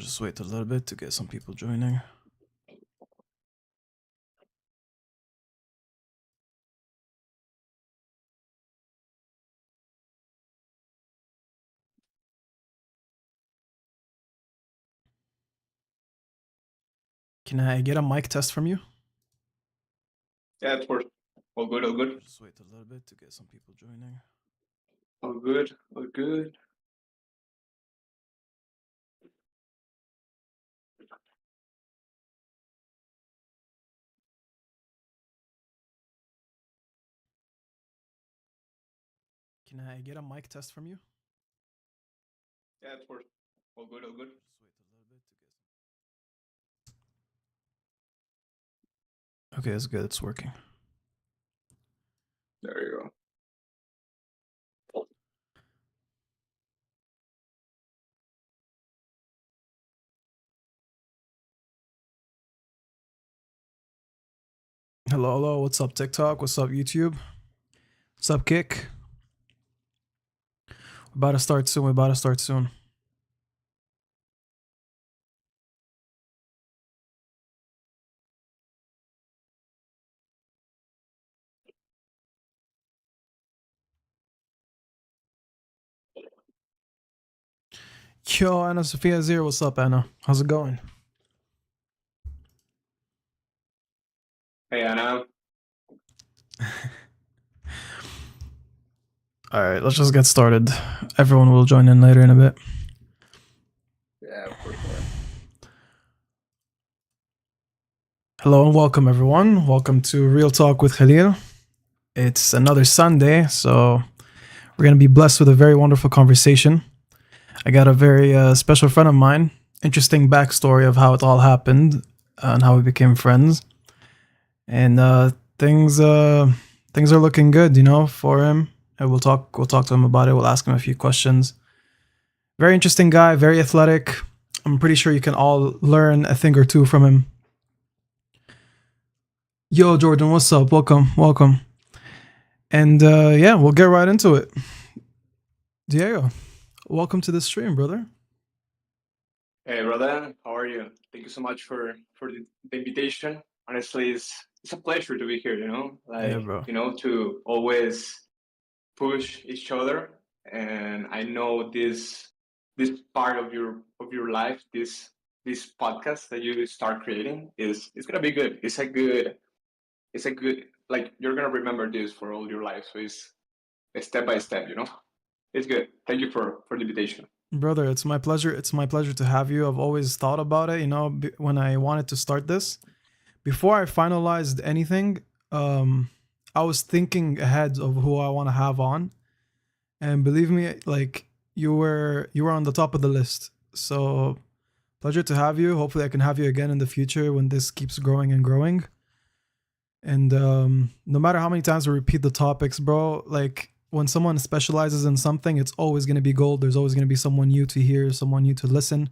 Just wait a little bit to get some people joining. Can I get a mic test from you? Yeah, of course. All good, all good. Just wait a little bit to get some people joining. All good, all good. Can I get a mic test from you? Yeah, of course. All good, all good. Just wait a little bit to get. Okay, it's good. It's working. There you go. Hello, hello. What's up, TikTok? What's up, YouTube? What's up, Kick? We're about to start soon. We're about to start soon. Yo, Anna Sophia's here. What's up, Anna? How's it going? Hey, Anna. All right, let's just get started. Everyone will join in later in a bit. Yeah, of course. Hello and welcome, everyone. Welcome to Real Talk with Khalil. It's another Sunday, so we're going to be blessed with a very wonderful conversation. I got a very special friend of mine. Interesting backstory of how it all happened and how we became friends. And things are looking good, for him. And we'll talk to him about it. We'll ask him a few questions. Very interesting guy, very athletic. I'm pretty sure you can all learn a thing or two from him. Yo, Jordan, what's up? Welcome. And yeah, we'll get right into it. Diego, welcome to the stream, brother. Hey, brother. How are you? Thank you so much for the invitation. Honestly, it's a pleasure to be here. Yeah, bro. To always push each other. And I know this part of your life, this podcast that you start creating is gonna be good. It's a good like you're gonna remember this for all your life. So it's step by step. It's good. Thank you for the invitation. Brother, it's my pleasure. It's my pleasure to have you. I've always thought about it, when I wanted to start this. Before I finalized anything, I was thinking ahead of who I want to have on. And believe me, like you were on the top of the list. So pleasure to have you. Hopefully I can have you again in the future when this keeps growing and growing. And no matter how many times we repeat the topics, bro, like when someone specializes in something, it's always going to be gold. There's always going to be someone new to hear, someone new to listen.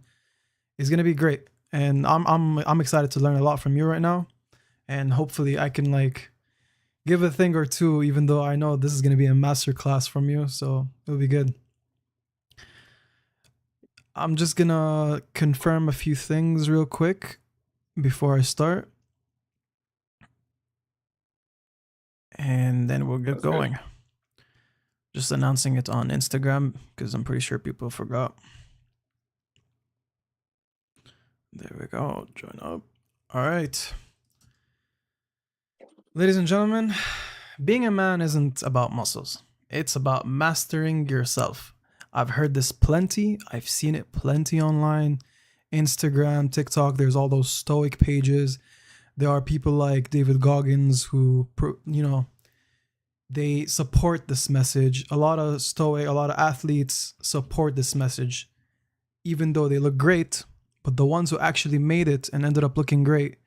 It's going to be great. And I'm excited to learn a lot from you right now. And hopefully I can like give a thing or two, even though I know this is going to be a master class from you. So it'll be good. I'm just going to confirm a few things real quick before I start. And then we'll get going. Good. Just announcing it on Instagram because I'm pretty sure people forgot. There we go. Join up. All right. Ladies and gentlemen, being a man isn't about muscles. It's about mastering yourself. I've heard this plenty. I've seen it plenty online. Instagram, TikTok, there's all those stoic pages. There are people like David Goggins who, they support this message. A lot of athletes support this message, even though they look great. But the ones who actually made it and ended up looking great,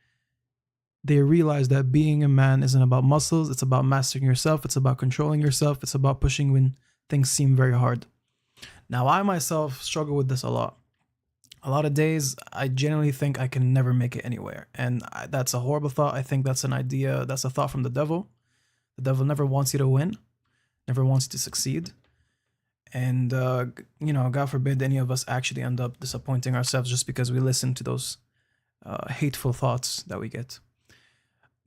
they realize that being a man isn't about muscles. It's about mastering yourself. It's about controlling yourself. It's about pushing when things seem very hard. Now, I myself struggle with this a lot. A lot of days, I genuinely think I can never make it anywhere. And that's a horrible thought. I think that's an idea. That's a thought from the devil. The devil never wants you to win, never wants you to succeed. And God forbid any of us actually end up disappointing ourselves just because we listen to those hateful thoughts that we get.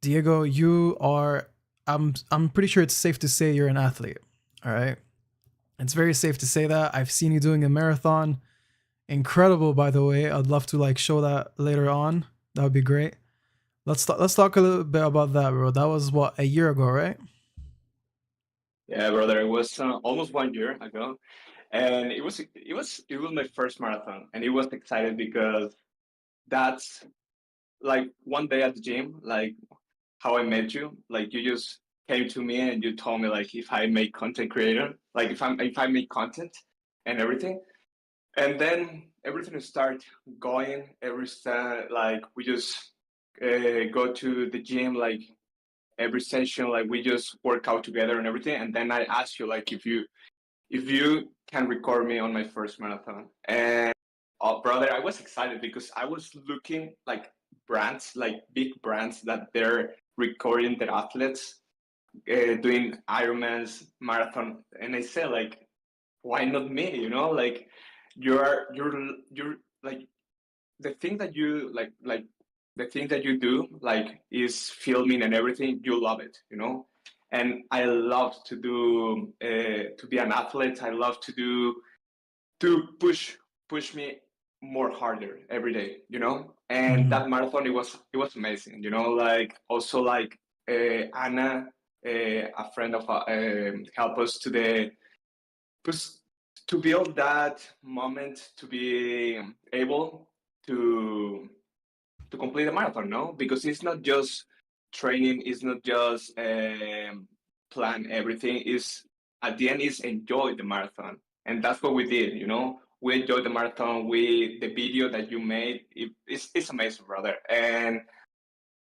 Diego, you are. I'm pretty sure it's safe to say you're an athlete. All right, it's very safe to say that. I've seen you doing a marathon. Incredible, by the way. I'd love to like show that later on. That would be great. Let's talk a little bit about that, bro. That was what, a year ago, right? Yeah, brother, it was almost 1 year ago, and it was my first marathon, and it was excited because that's like one day at the gym, like how I met you. Like you just came to me and you told me like if I make content creator, like if I make content and everything, and then everything start going. Like we just go to the gym like every session, like we just work out together and everything. And then I asked you like if you can record me on my first marathon. And oh, brother, I was excited because I was looking like brands, like big brands that they're recording their athletes doing Ironmans, marathon, and I said like, why not me? Like you're like the thing that you like the thing that you do like is filming and everything. You love it. And I love to do to be an athlete. I love to push me more harder every day. And Mm-hmm. that marathon, it was amazing. Like also like Anna, a friend of help us Pues, to build that moment to be able to to complete a marathon, no? Because it's not just training, it's not just plan everything. Is at the end is enjoy the marathon, and that's what we did. We enjoyed the marathon. The video that you made, it's amazing, brother. And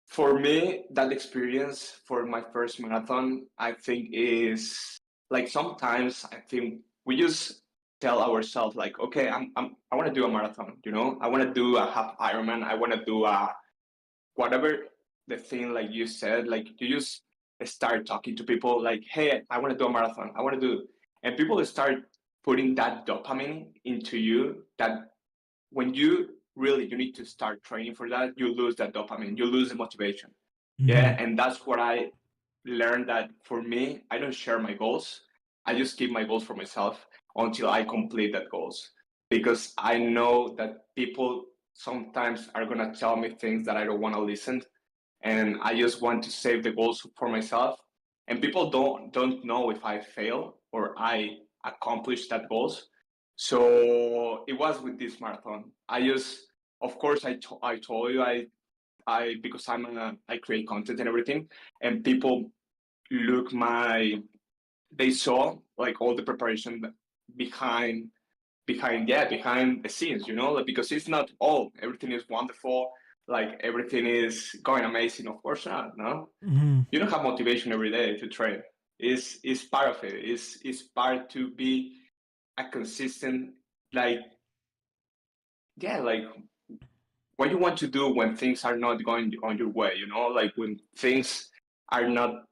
for me, that experience for my first marathon, I think is like sometimes I think we just tell ourselves like, okay, I want to do a marathon. I want to do a half Ironman. I want to do a whatever the thing like you said. Like you just start talking to people like, hey, I want to do a marathon. I want to do, and people start putting that dopamine into you that when you need to start training for that, you lose that dopamine, you lose the motivation. Mm-hmm. Yeah, and that's what I learned, that for me, I don't share my goals. I just keep my goals for myself until I complete that goals, because I know that people sometimes are going to tell me things that I don't want to listen, and I just want to save the goals for myself. And people don't know if I fail or I accomplish that goals. So it was with this marathon. Of course, I told you I because I create content and everything, and people look they saw like all the preparation behind behind the scenes, like, because it's not all everything is wonderful, like everything is going amazing. Of course not, no. Mm-hmm. You don't have motivation every day to train. Is part of it. Is part to be a consistent, like, yeah, like what you want to do when things are not going on your way, like when things are not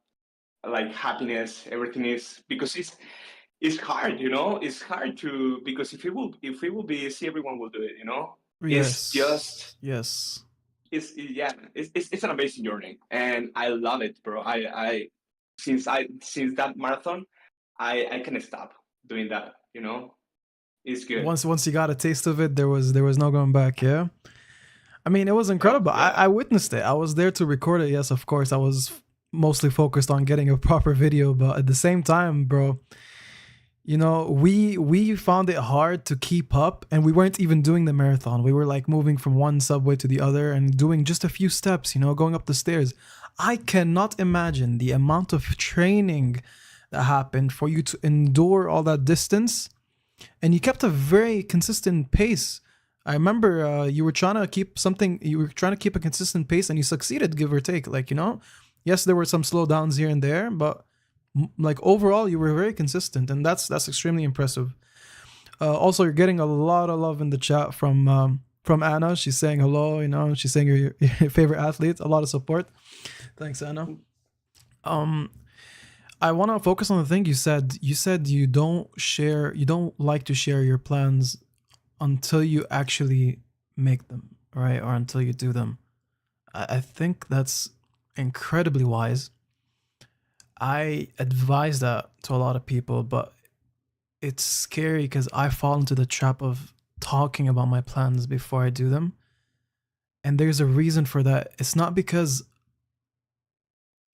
like happiness, everything is, because it's hard, it's hard to, because if it will be easy, everyone will do it. It's just, Yes. Yes. yeah, it's an amazing journey, and I love it, bro. Since that marathon, I can stop doing that. It's good. Once you got a taste of it, there was no going back. Yeah. I mean, it was Yeah, incredible. I yeah. witnessed it. I was there to record it. Yes, of course. I was mostly focused on getting a proper video, but at the same time, bro, we found it hard to keep up, and we weren't even doing the marathon. We were like moving from one subway to the other and doing just a few steps, going up the stairs. I cannot imagine the amount of training that happened for you to endure all that distance, and you kept a very consistent pace. I remember you were trying to keep something. You were trying to keep a consistent pace, and you succeeded, give or take. Like, yes, there were some slowdowns here and there, but like overall, you were very consistent, and that's extremely impressive. Also, you're getting a lot of love in the chat from Anna. She's saying hello. She's saying you're your favorite athlete. A lot of support. Thanks, Anna. Um, I want to focus on the thing you said. You said you don't share, you don't like to share your plans until you actually make them, right? Or until you do them. I think that's incredibly wise. I advise that to a lot of people, but it's scary because I fall into the trap of talking about my plans before I do them. And there's a reason for that. It's not because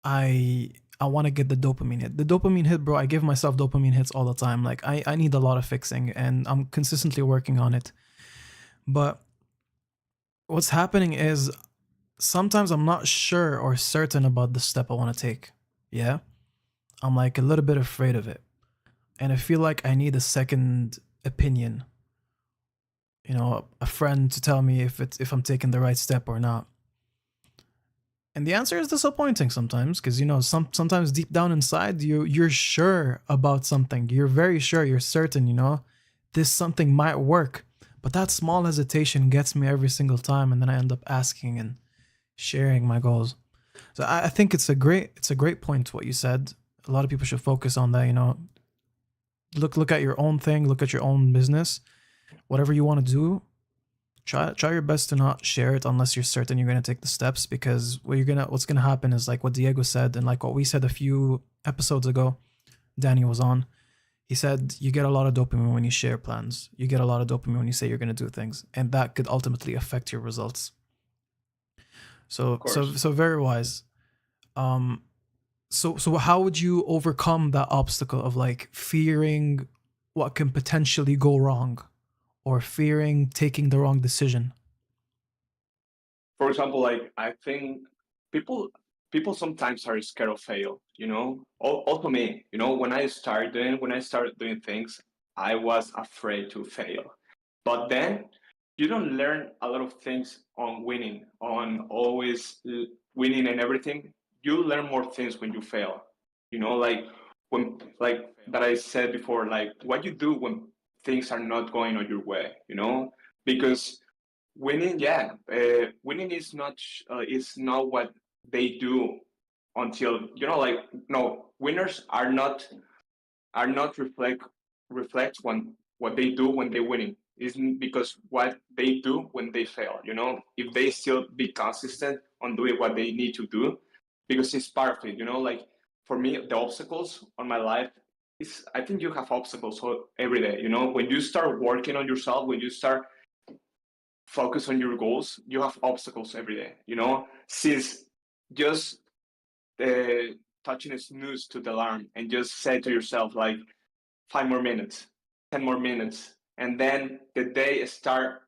I I want to get the dopamine hit. The dopamine hit, bro, I give myself dopamine hits all the time. Like I need a lot of fixing and I'm consistently working on it. But what's happening is sometimes I'm not sure or certain about the step I want to take. Yeah. I'm like a little bit afraid of it. And I feel like I need a second opinion, a friend to tell me if I'm taking the right step or not. And the answer is disappointing sometimes because sometimes deep down inside you're sure about something. You're very sure, you're certain, this something might work. But that small hesitation gets me every single time and then I end up asking and sharing my goals. So I think it's a great point what you said. A lot of people should focus on that, look at your own thing, look at your own business. Whatever you want to do, try your best to not share it unless you're certain you're going to take the steps, because what's going to happen is like what Diego said and like what we said a few episodes ago. Danny was on. He said you get a lot of dopamine when you share plans. You get a lot of dopamine when you say you're going to do things, and that could ultimately affect your results. Of So so course. so very wise. Um so how would you overcome that obstacle of like fearing what can potentially go wrong or fearing taking the wrong decision? For example, like I think people people sometimes are scared of fail. Also me. When I started doing things, I was afraid to fail. But then you don't learn a lot of things on winning, on always winning and everything. You learn more things when you fail. Like when, like that I said before, like what you do when things are not going on your way. Because winning, yeah, winning is not what they do until like no winners are not reflect when what they do when they're winning isn't because what they do when they fail. If they still be consistent on doing what they need to do, because it's part of it. Like for me, the obstacles on my life is, I think you have obstacles every day. When you start working on yourself, when you start focus on your goals, you have obstacles every day. Since just touching a snooze to the alarm and just say to yourself like 5 more minutes, 10 more minutes, and then the day start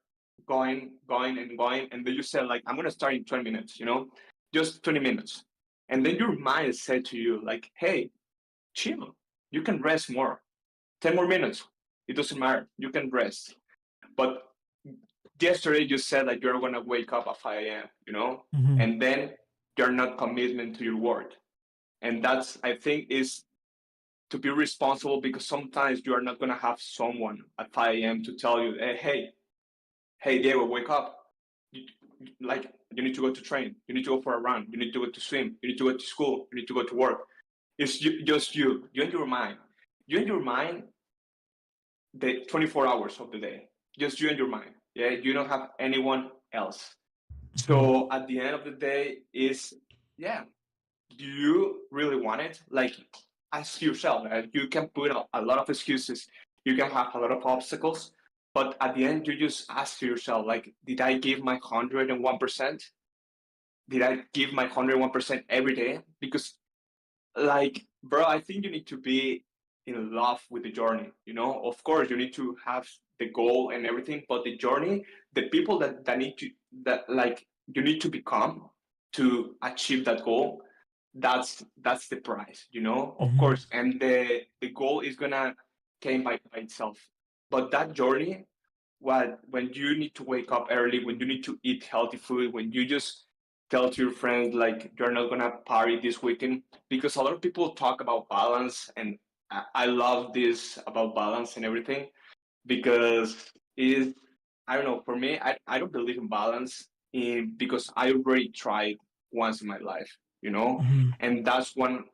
going and going, and then you say like I'm gonna start in 20 minutes, just 20 minutes, and then your mind said to you like, hey, chill, you can rest more, 10 more minutes, it doesn't matter, you can rest. But yesterday you said that you're gonna wake up at 5 a.m., Hmm. and then you're not commitment to your word. And that's, I think, is to be responsible, because sometimes you are not gonna have someone at 5 a.m. to tell you, hey, Diego, wake up. Like you need to go to train, you need to go for a run, you need to go to swim, you need to go to school, you need to go to work. It's just you and your mind. You and your mind, the 24 hours of the day, just you and your mind. Yeah, you don't have anyone else. Hmm. So at the end of the day, is, yeah, do you really want it? Like, ask yourself. You can put a lot of excuses, you can have a lot of obstacles, but at the end, you just ask yourself, like, did I give my 101%? Did I give my 101% every day? Because, like, bro, I think you need to be in love with the journey. Of course, you need to have the goal and everything, but the journey, the people that need to, that like you need to become to achieve that goal, that's the price. Of Hmm. course, and the goal is gonna came by itself, but that journey, when you need to wake up early, when you need to eat healthy food, when you just tell to your friends like you're not gonna party this weekend, because a lot of people talk about balance, and I love this about balance and everything, because is, I don't know, for me, I don't believe in balance because I already tried once in my life, Hmm. and that's one.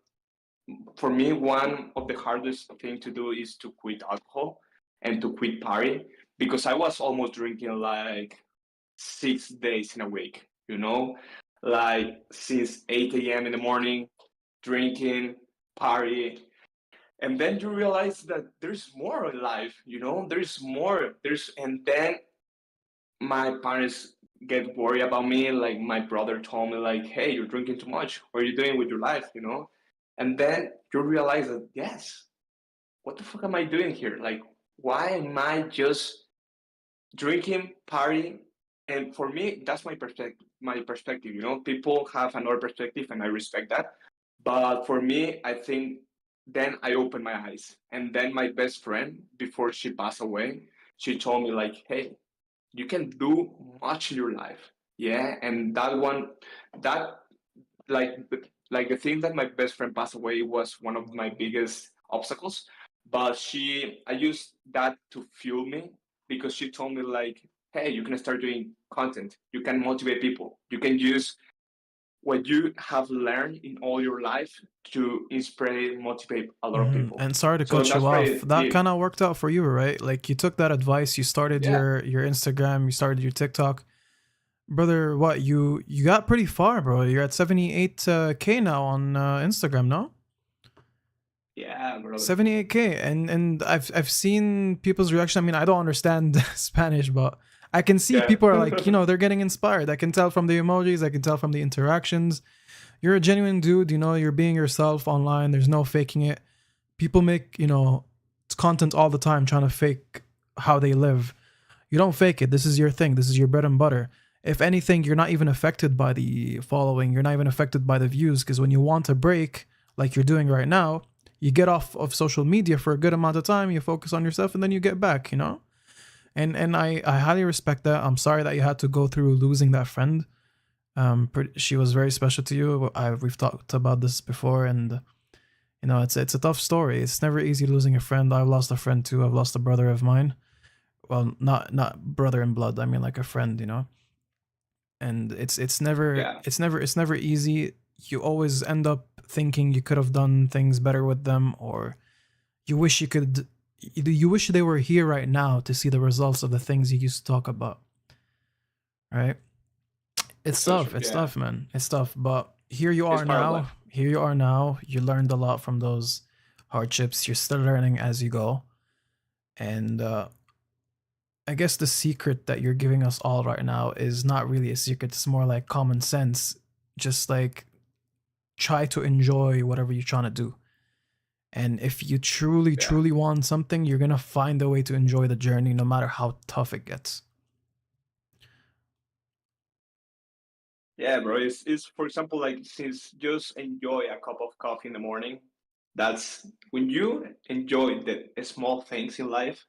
for me, one of the hardest thing to do is to quit alcohol and to quit party, because I was almost drinking like 6 days in a week, like since 8 a.m. in the morning, drinking, party. And then you realize that there's more in life, there's more. And then my parents get worried about me. Like my brother told me, like, hey, you're drinking too much. What are you doing with your life? And then you realize that, yes, what the fuck am I doing here? Like, why am I just drinking, partying? And for me, that's my perspective. People have another perspective, and I respect that. But for me, I think then I opened my eyes, and then my best friend, before she passed away, she told me like, "Hey, you can do much in your life." Yeah, and that like like the thing that my best friend passed away was one of my biggest obstacles. But I used that to fuel me, because she told me like, hey, you can start doing content, you can motivate people, you can use what you have learned in all your life to inspire, motivate a lot of people. And sorry to So cut you that's what off. I That did. kind of worked out for you, right? Like you took that advice, you started Yeah. your Instagram, you started your TikTok. Brother, what you got pretty far, bro. You're at 78 k now on Instagram, no? Yeah, brother. 78K, and I've seen people's reaction. I mean, I don't understand Spanish, but I can see Yeah. people are like, they're getting inspired. I can tell from the emojis, I can tell from the interactions. You're a genuine dude, you're being yourself online. There's no faking it. People make, content all the time trying to fake how they live. You don't fake it. This is your thing. This is your bread and butter. If anything, you're not even affected by the following. You're not even affected by the views, because when you want a break, like you're doing right now, you get off of social media for a good amount of time, you focus on yourself, and then you get back. And I highly respect that. I'm sorry that you had to go through losing that friend. She was very special to you. We've talked about this before, and it's a tough story. It's never easy losing a friend. I've lost a friend too. I've lost a brother of mine. Well, not brother in blood. I mean like a friend. And it's never Yeah. it's never it's never easy. You always end up thinking you could have done things better with them, or you wish you wish they were here right now to see the results of the things you used to talk about, right? It's It's so tough. true. It's Yeah. tough, man. It's tough. But here you It's are part of now. life. Here you are now. You learned a lot from those hardships. You're still learning as you go. And I guess the secret that you're giving us all right now is not really a secret. It's more like common sense. Just like try to enjoy whatever you're trying to do. And if you truly, Yeah. truly want something, you're going to find a way to enjoy the journey no matter how tough it gets. Yeah, bro. It's for example, like, since just enjoy a cup of coffee in the morning. That's when you enjoy the small things in life.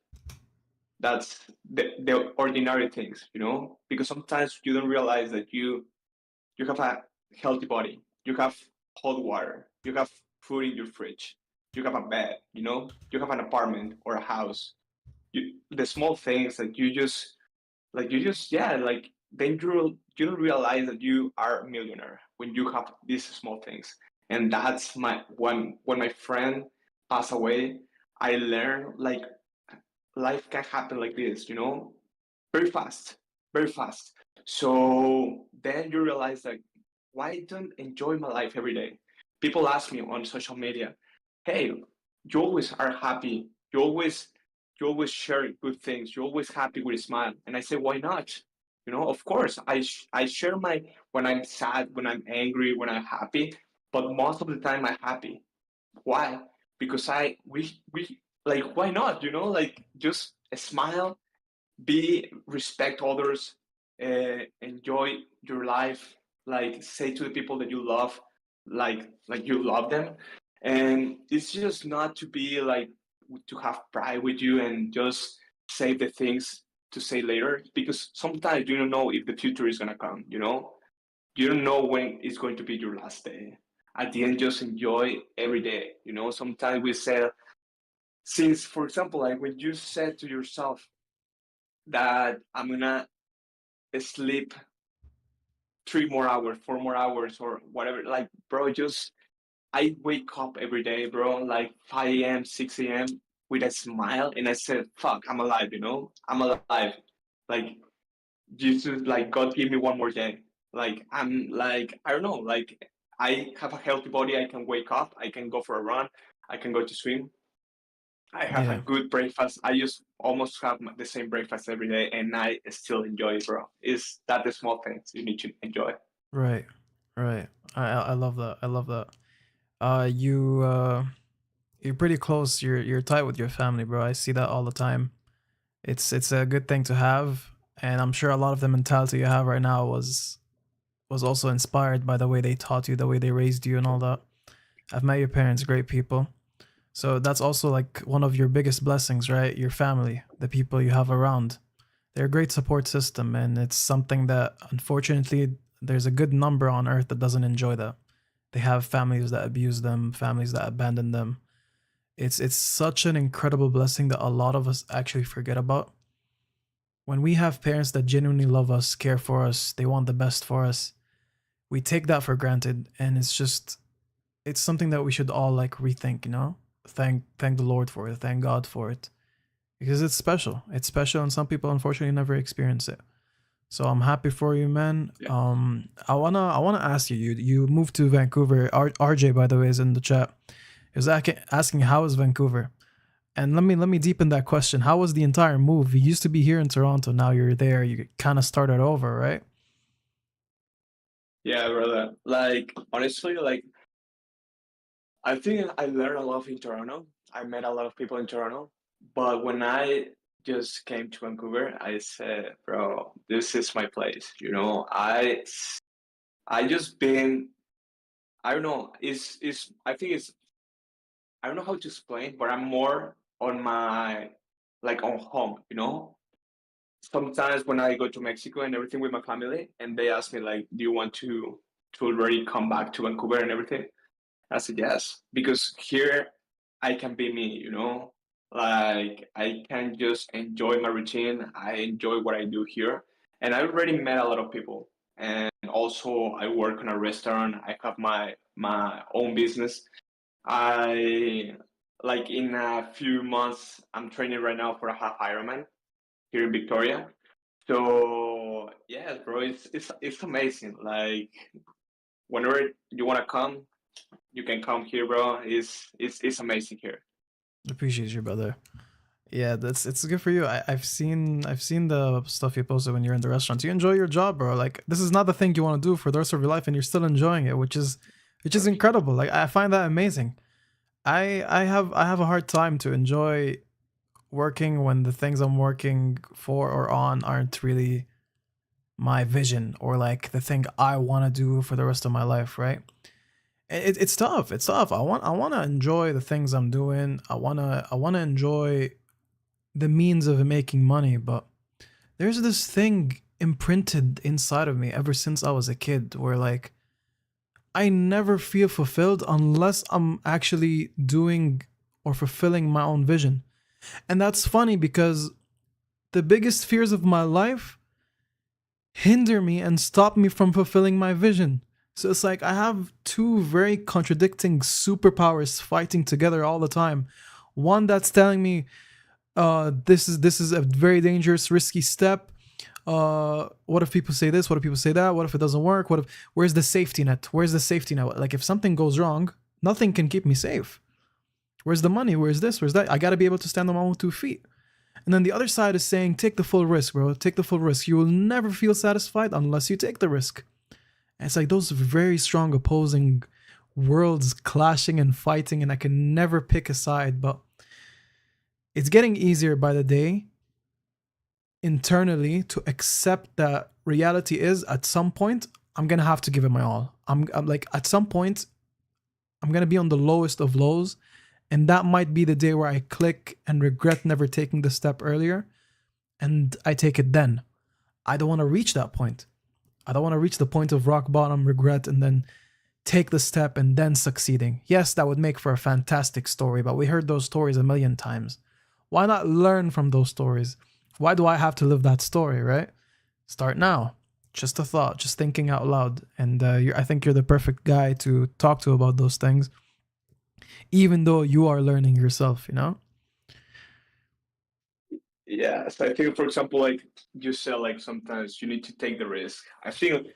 That's the ordinary things. Because sometimes you don't realize that you have a healthy body, you have hot water, you have food in your fridge, you have a bed, you have an apartment or a house. The small things that like, then you don't realize that you are a millionaire when you have these small things. And that's my when my friend passed away, I learned like life can happen like this, very fast, very fast. So then you realize like, why don't enjoy my life every day? People ask me on social media, hey, you always are happy, you always share good things, you're always happy with a smile. And I say, why not? Of course, I share my when I'm sad, when I'm angry, when I'm happy, but most of the time I'm happy. Why? Because we like, why not? Like, just smile, be respect others, enjoy your life, like say to the people that you love, like you love them. And it's just not to be like, to have pride with you and just say the things to say later, because sometimes you don't know if the future is going to come. You don't know when it's going to be your last day. At the end, just enjoy every day. Sometimes we say, since for example, like when you said to yourself that I'm gonna sleep 3 more hours, 4 more hours, or whatever. Like, bro, just I wake up every day, bro, like 5 a.m., 6 a.m. with a smile, and I said, "Fuck, I'm alive." I'm alive. Like Jesus, like God gave me one more day. Like I'm like I don't know. Like I have a healthy body. I can wake up. I can go for a run. I can go to swim. I have a Yeah, good breakfast. I just almost have the same breakfast every day, and I still enjoy it, bro. Is that the small things you need to enjoy? right, right. I love that. I love that. You you're pretty close. You're tight with your family, bro. I see that all the time. It's a good thing to have, and I'm sure a lot of the mentality you have right now was also inspired by the way they taught you, the way they raised you, and all that. I've met your parents, great people. So that's also like one of your biggest blessings, right? Your family, the people you have around. They're a great support system, and it's something that unfortunately there's a good number on earth that doesn't enjoy that. They have families that abuse them, families that abandon them. It's such an incredible blessing that a lot of us actually forget about. When we have parents that genuinely love us, care for us, they want the best for us, we take that for granted, and it's something that we should all like rethink, you know? Thank the Lord for it, thank God for it. Because it's special. It's special, and some people unfortunately never experience it. So I'm happy for you, man. Yeah. I wanna ask you. You moved to Vancouver. RJ, by the way, is in the chat. He was asking how is Vancouver, and let me deepen that question. How was the entire move? You used to be here in Toronto. Now you're there. You kind of started over, right? Yeah, brother. Like honestly, like I think I learned a lot in Toronto. I met a lot of people in Toronto, but when I just came to Vancouver, I said, "Bro, this is my place." I just been. I don't know. Is I think it's I don't know how to explain, but I'm more on my like on home. Sometimes when I go to Mexico and everything with my family, and they ask me like, "Do you want to already come back to Vancouver and everything?" I said yes, because here I can be me. Like I can just enjoy my routine. I enjoy what I do here. And I already met a lot of people. And also I work in a restaurant. I have my own business. I like in a few months I'm training right now for a half Ironman here in Victoria. So yes, bro, it's amazing. Like whenever you wanna come, you can come here, bro. It's amazing here. Appreciate you, brother. Yeah, that's it's good for you. I've seen the stuff you posted when you're in the restaurants. You enjoy your job, bro. Like this is not the thing you want to do for the rest of your life, and you're still enjoying it, which is incredible. Like I find that amazing. I have a hard time to enjoy working when the things I'm working for or on aren't really my vision or like the thing I want to do for the rest of my life, right? It's tough. It's tough. I want to enjoy the things I'm doing. I want to enjoy the means of making money, but there's this thing imprinted inside of me ever since I was a kid where like I never feel fulfilled unless I'm actually doing or fulfilling my own vision. And that's funny because the biggest fears of my life hinder me and stop me from fulfilling my vision. So it's like I have two very contradicting superpowers fighting together all the time. One that's telling me this is a very dangerous, risky step. What if people say this? What if people say that? What if it doesn't work? Where's the safety net? Where's the safety net? Like if something goes wrong, nothing can keep me safe. Where's the money? Where's this? Where's that? I gotta be able to stand on my own 2 feet. And then the other side is saying, take the full risk, bro. Take the full risk. You will never feel satisfied unless you take the risk. And it's like those very strong opposing worlds clashing and fighting, and I can never pick a side, but it's getting easier by the day internally to accept that reality is at some point I'm gonna have to give it my all. I'm like at some point I'm gonna be on the lowest of lows, and that might be the day where I click and regret never taking the step earlier, and I take it then. I don't want to reach that point. I don't want to reach the point of rock bottom regret and then take the step and then succeeding. Yes, that would make for a fantastic story, but we heard those stories a million times. Why not learn from those stories? Why do I have to live that story, right? Start now. Just a thought, just thinking out loud. And I think you're the perfect guy to talk to about those things. even though you are learning yourself, you know? Yeah, so I think, for example, like you said, like sometimes you need to take the risk. I think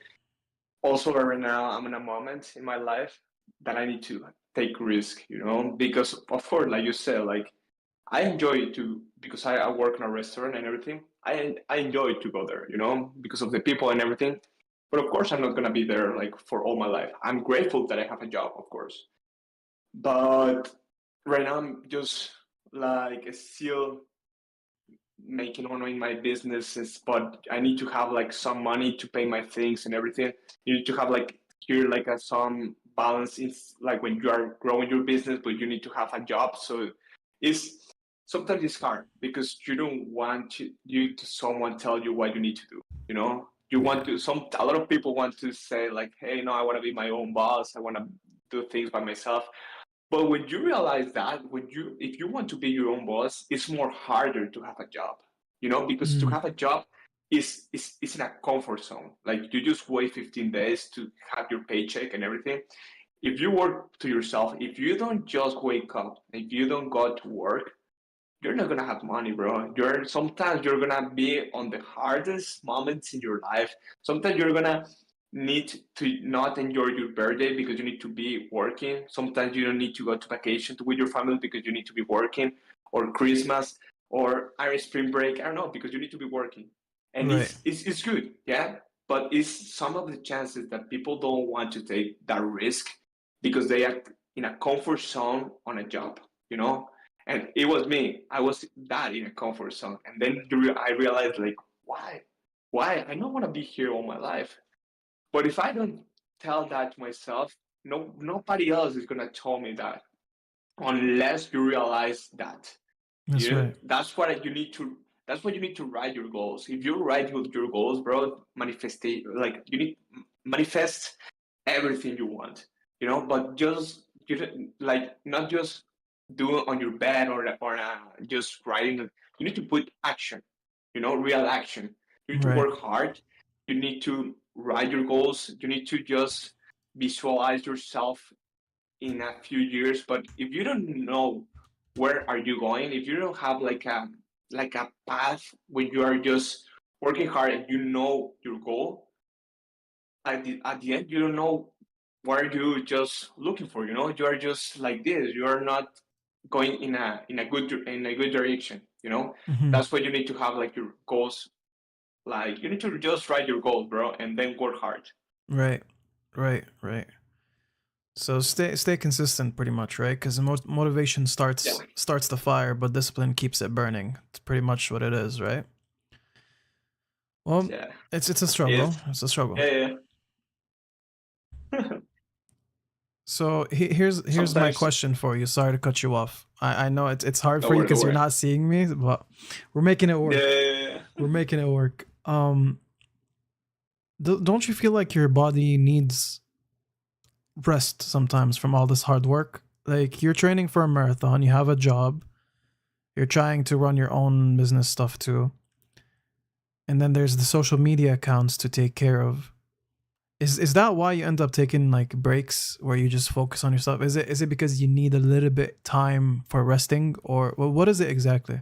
also right now I'm in a moment in my life that I need to take risk, because of course, like you said, like I enjoy to because I work in a restaurant and everything. I enjoy to go there, because of the people and everything. But of course, I'm not gonna be there like for all my life. I'm grateful that I have a job, of course. But right now, I'm just like still making money in my businesses, but I need to have like some money to pay my things and everything. You need to have like here like some balance in like when you are growing your business, but you need to have a job. So it's sometimes it's hard because you don't want you to someone tell you what you need to do. You want Yeah. to a lot of people want to say like, hey, no, I want to be my own boss. I want to do things by myself. But when you realize that, if you want to be your own boss, it's more harder to have a job, because to Mm, have a job is in a comfort zone. Like you just wait 15 days to have your paycheck and everything. If you work to yourself, if you don't just wake up, if you don't go to work, you're not gonna have money, bro. Sometimes you're gonna be on the hardest moments in your life. Sometimes you're gonna need to not enjoy your birthday because you need to be working. Sometimes you don't need to go to vacation with your family because you need to be working, or Christmas, or Irish spring break. I don't know, because you need to be working, and right. it's good, yeah. But it's some of the chances that people don't want to take that risk because they are in a comfort zone on a job, you know and it was me. I was that in a comfort zone. And then I realized, like, why? Why? I don't want to be here all my life. But if I don't tell that to myself, nobody else is going to tell me that unless you realize that. That's right. That's why you need to write your goals. If you write your goals, bro, manifest it. Like you need manifest everything you want, but just like not just do it on your bed or just writing it. You need to put action, real action. You need to Right. work hard. You need to write your goals. You need to just visualize yourself in a few years. But if you don't know where are you going, if you don't have like a path when you are just working hard and you know your goal, at the end you don't know what you just looking for. You are just like this. You are not going in a good direction. Hmm. That's why you need to have like your goals. Like you need to just write your goals, bro, and then work hard. Right. Right. Right. So stay consistent, pretty much, right? Because motivation Yeah. starts the fire, but discipline keeps it burning. It's pretty much what it is, right? Well, Yeah. it's a struggle. It's It's a struggle. yeah, yeah. So here's my Sometimes question for you. Sorry to cut you off. I know it's hard don't for you worry, don't because you're worry. not seeing me, but we're making it work. Yeah. We're making it work. Don't you feel like your body needs rest sometimes from all this hard work? Like you're training for a marathon, you have a job, you're trying to run your own business stuff too, and then there's the social media accounts to take care of. Is that why you end up taking like breaks where you just focus on yourself? Is it because you need a little bit time for resting, or well, what is it exactly?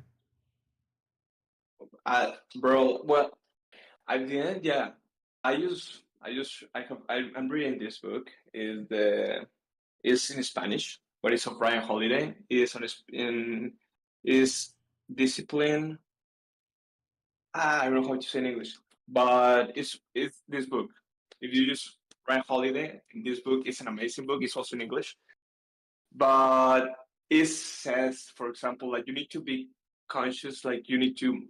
Bro, well, at the end, yeah. I'm reading this book. Is in Spanish, but it's of Ryan Holiday. Is discipline. I don't know how to say in English, but it's this book. If you just Ryan Holiday, this book is an amazing book. It's also in English, but it says, for example, like you need to be conscious. Like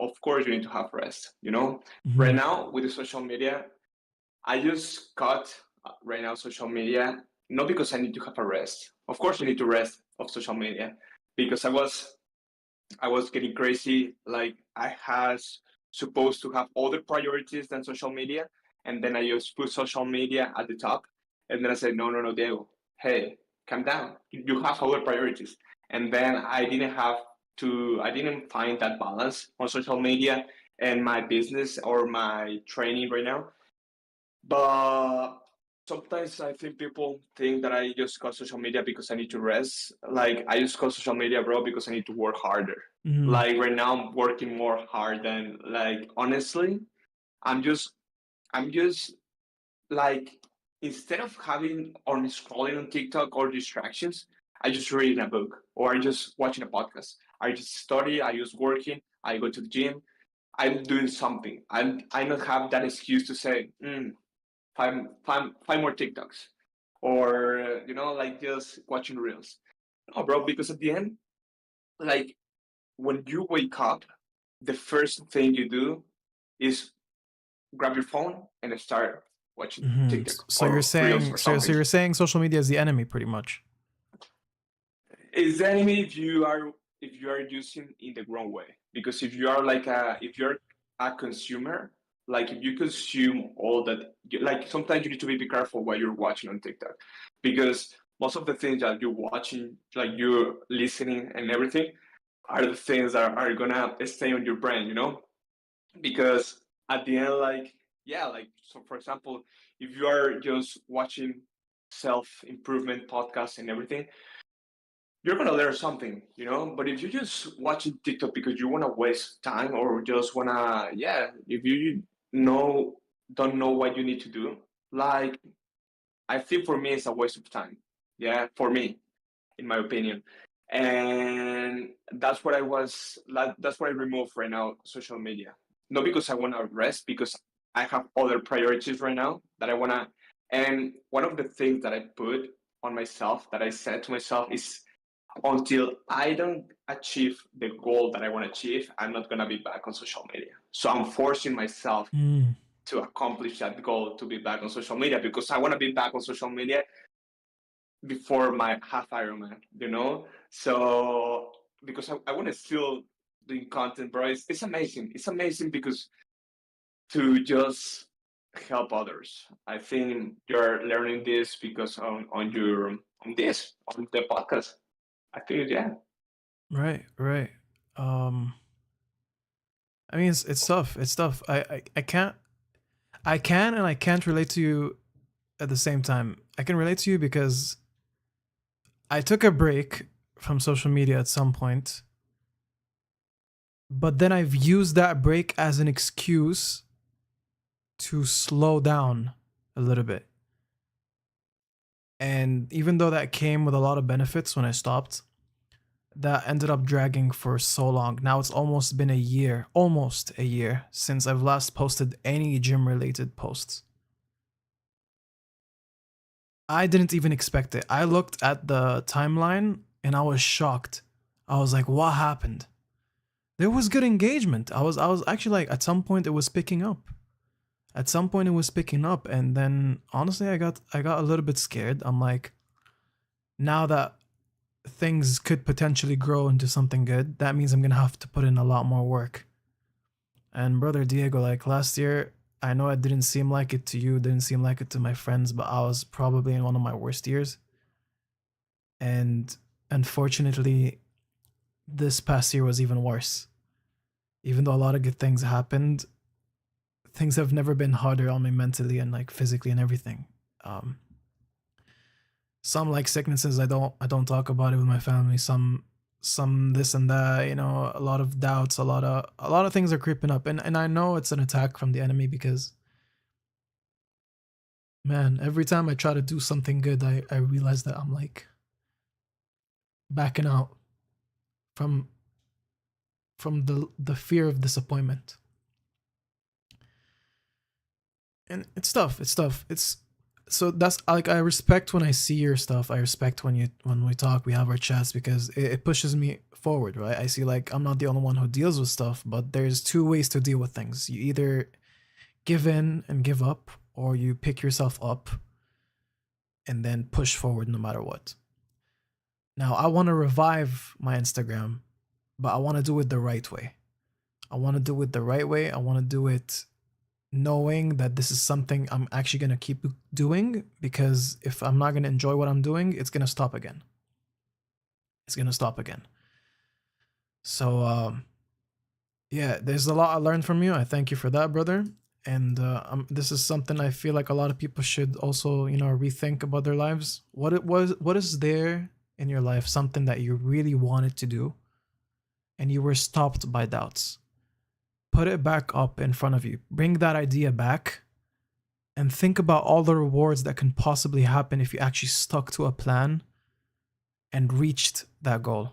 of course, you need to have rest. Right Hmm. now with the social media, I just cut right now social media, not because I need to have a rest. Of course, you need to rest of social media because I was getting crazy. Like I has supposed to have other priorities than social media, and then I just put social media at the top, and then I said, no, no, no, Diego, hey, calm down. You have other priorities, and then I didn't find that balance on social media and my business or my training right now. But sometimes I think people think that I just got social media because I need to rest. Like I just got social media, bro, because I need to work harder. Mm-hmm. Like right now, I'm working more hard than like honestly. I'm just I'm just like instead of having or scrolling on TikTok or distractions, I just reading a book or I just watching a podcast. I just study. I just working. I go to the gym. I'm doing something. I not have that excuse to say five more TikToks or like just watching reels. No, bro, because at the end, like when you wake up, the first thing you do is grab your phone and start watching Mm-hmm. TikTok So you're or reels saying or so something. you're saying social media is the enemy, pretty much. Is the enemy if you are using in the wrong way? Because if you're a consumer, like if you consume all that, like sometimes you need to be careful what you're watching on TikTok, because most of the things that you're watching, like you're listening and everything, are the things that are gonna stay on your brain, because at the end, like yeah, like so for example, if you are just watching self improvement podcasts and everything, you're gonna learn something, But if you're just watching TikTok because you wanna waste time or just wanna, yeah, if you know don't know what you need to do, like I think for me it's a waste of time. Yeah, for me, in my opinion. And that's what that's what I remove right now, social media. Not because I wanna rest, because I have other priorities right now that I wanna, and one of the things that I put on myself that I said to myself is until I don't achieve the goal that I want to achieve, I'm not going to be back on social media. So I'm forcing myself Mm. to accomplish that goal to be back on social media because I want to be back on social media before my half Ironman, So because I want to still doing content, bro, it's amazing. It's amazing because to just help others. I think you're learning this because on this on the podcast. I think yeah. Right, right. Um, I mean, it's tough. It's tough. I can and I can't relate to you at the same time. I can relate to you because I took a break from social media at some point, but then I've used that break as an excuse to slow down a little bit. And even though that came with a lot of benefits when I stopped, that ended up dragging for so long. Now it's almost a year since I've last posted any gym related posts. I didn't even expect it. I looked at the timeline and I was shocked. I was like, what happened? There was good engagement. I was actually like at some point it was picking up. At some point it was picking up and then honestly I got a little bit scared. I'm like, now that things could potentially grow into something good, that means I'm gonna have to put in a lot more work. And brother Diego, like last year, I know it didn't seem like it to you, didn't seem like it to my friends, but I was probably in one of my worst years. And unfortunately, this past year was even worse. Even though a lot of good things happened, things have never been harder on me mentally and like physically and everything. Um, some like sicknesses I don't talk about it with my family. Some this and that, a lot of doubts, a lot of things are creeping up. And I know it's an attack from the enemy because man, every time I try to do something good, I realize that I'm like backing out from the fear of disappointment. And it's tough. It's tough. It's so that's like I respect when I see your stuff. I respect when we talk, we have our chats because it pushes me forward, right? I see like I'm not the only one who deals with stuff, but there's two ways to deal with things. You either give in and give up, or you pick yourself up and then push forward no matter what. Now, I want to revive my Instagram, but I want to do it the right way. I want to do it the right way. I want to do it knowing that this is something I'm actually going to keep doing because if I'm not going to enjoy what I'm doing, it's going to stop again. It's going to stop again. So, yeah, there's a lot I learned from you. I thank you for that, brother. And this is something I feel like a lot of people should also, rethink about their lives. What is there in your life, something that you really wanted to do and you were stopped by doubts? Put it back up in front of you. Bring that idea back and think about all the rewards that can possibly happen if you actually stuck to a plan and reached that goal.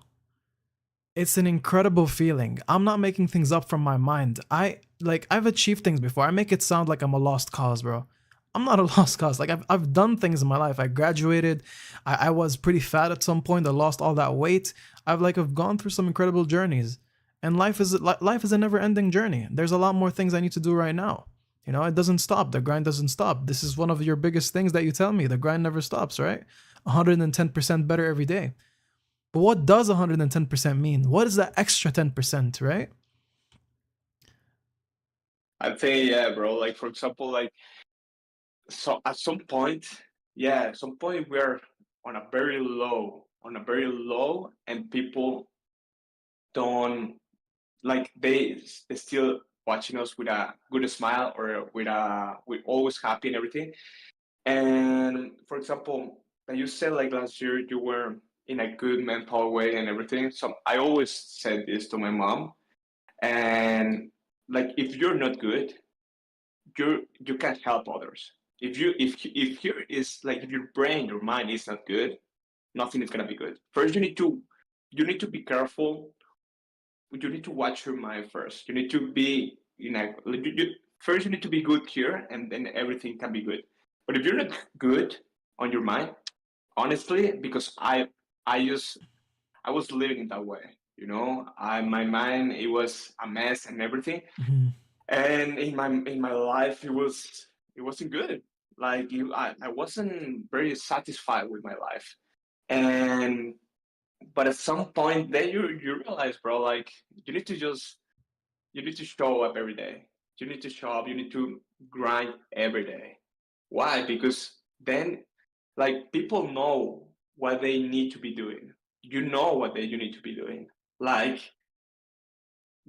It's an incredible feeling. I'm not making things up from my mind. I've achieved things before. I make it sound like I'm a lost cause, bro. I'm not a lost cause. Like I've done things in my life. I graduated. I was pretty fat at some point. I lost all that weight. I've gone through some incredible journeys. And life is a never-ending journey. There's a lot more things I need to do right now. It doesn't stop. The grind doesn't stop. This is one of your biggest things that you tell me. The grind never stops, right? 110% better every day. But what does 110% mean? What is that extra 10%, right? I'd say, yeah, bro. Like, for example, like, so at some point, yeah, at some point we're on a very low, and people don't like they still watching us with a good smile or with always happy and everything. And for example, like you said, like last year you were in a good mental way and everything. So I always said this to my mom, and like if you're not good, you can't help others. If here is like if your brain, your mind is not good, nothing is gonna be good. First, you need to be careful. You need to watch your mind first. You need to be first you need to be good here, and then everything can be good. But if you're not good on your mind, honestly, because I was living in that way. I my mind it was a mess and everything, Mhm. and in my life it wasn't good. Like I wasn't very satisfied with my life, and but at some point then you realize, bro, like you need to just you need to show up every day. You need to show up. You need to grind every day. Why? Because then, like, people know what they need to be doing. You know what you need to be doing. Like,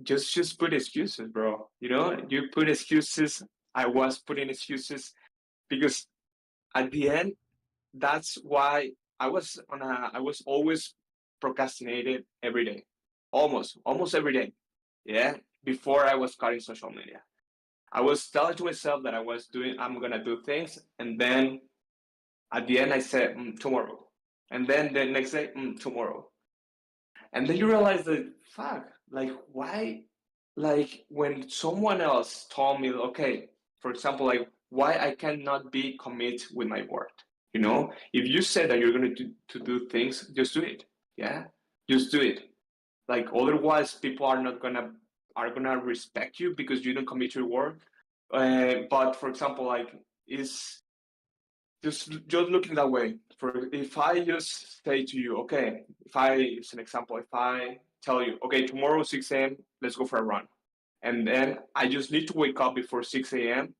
just put excuses, bro. You put excuses. I was putting excuses because at the end, that's why I was always procrastinated every day, almost every day. Yeah, before I was cutting social media. I was telling to myself that I'm gonna do things, and then at the end I said tomorrow, and then the next day tomorrow, and then you realize that fuck, like why, like when someone else told me, okay, for example, like why I cannot be commit with my word. If you said that you're gonna to do things, just do it. Yeah, just do it. Like otherwise, people are gonna respect you because you don't commit your word. But for example, like is just looking that way. For if I just say to you, okay, if I it's an example, if I tell you, okay, tomorrow 6 a.m. let's go for a run, and then I just need to wake up before 6 a.m.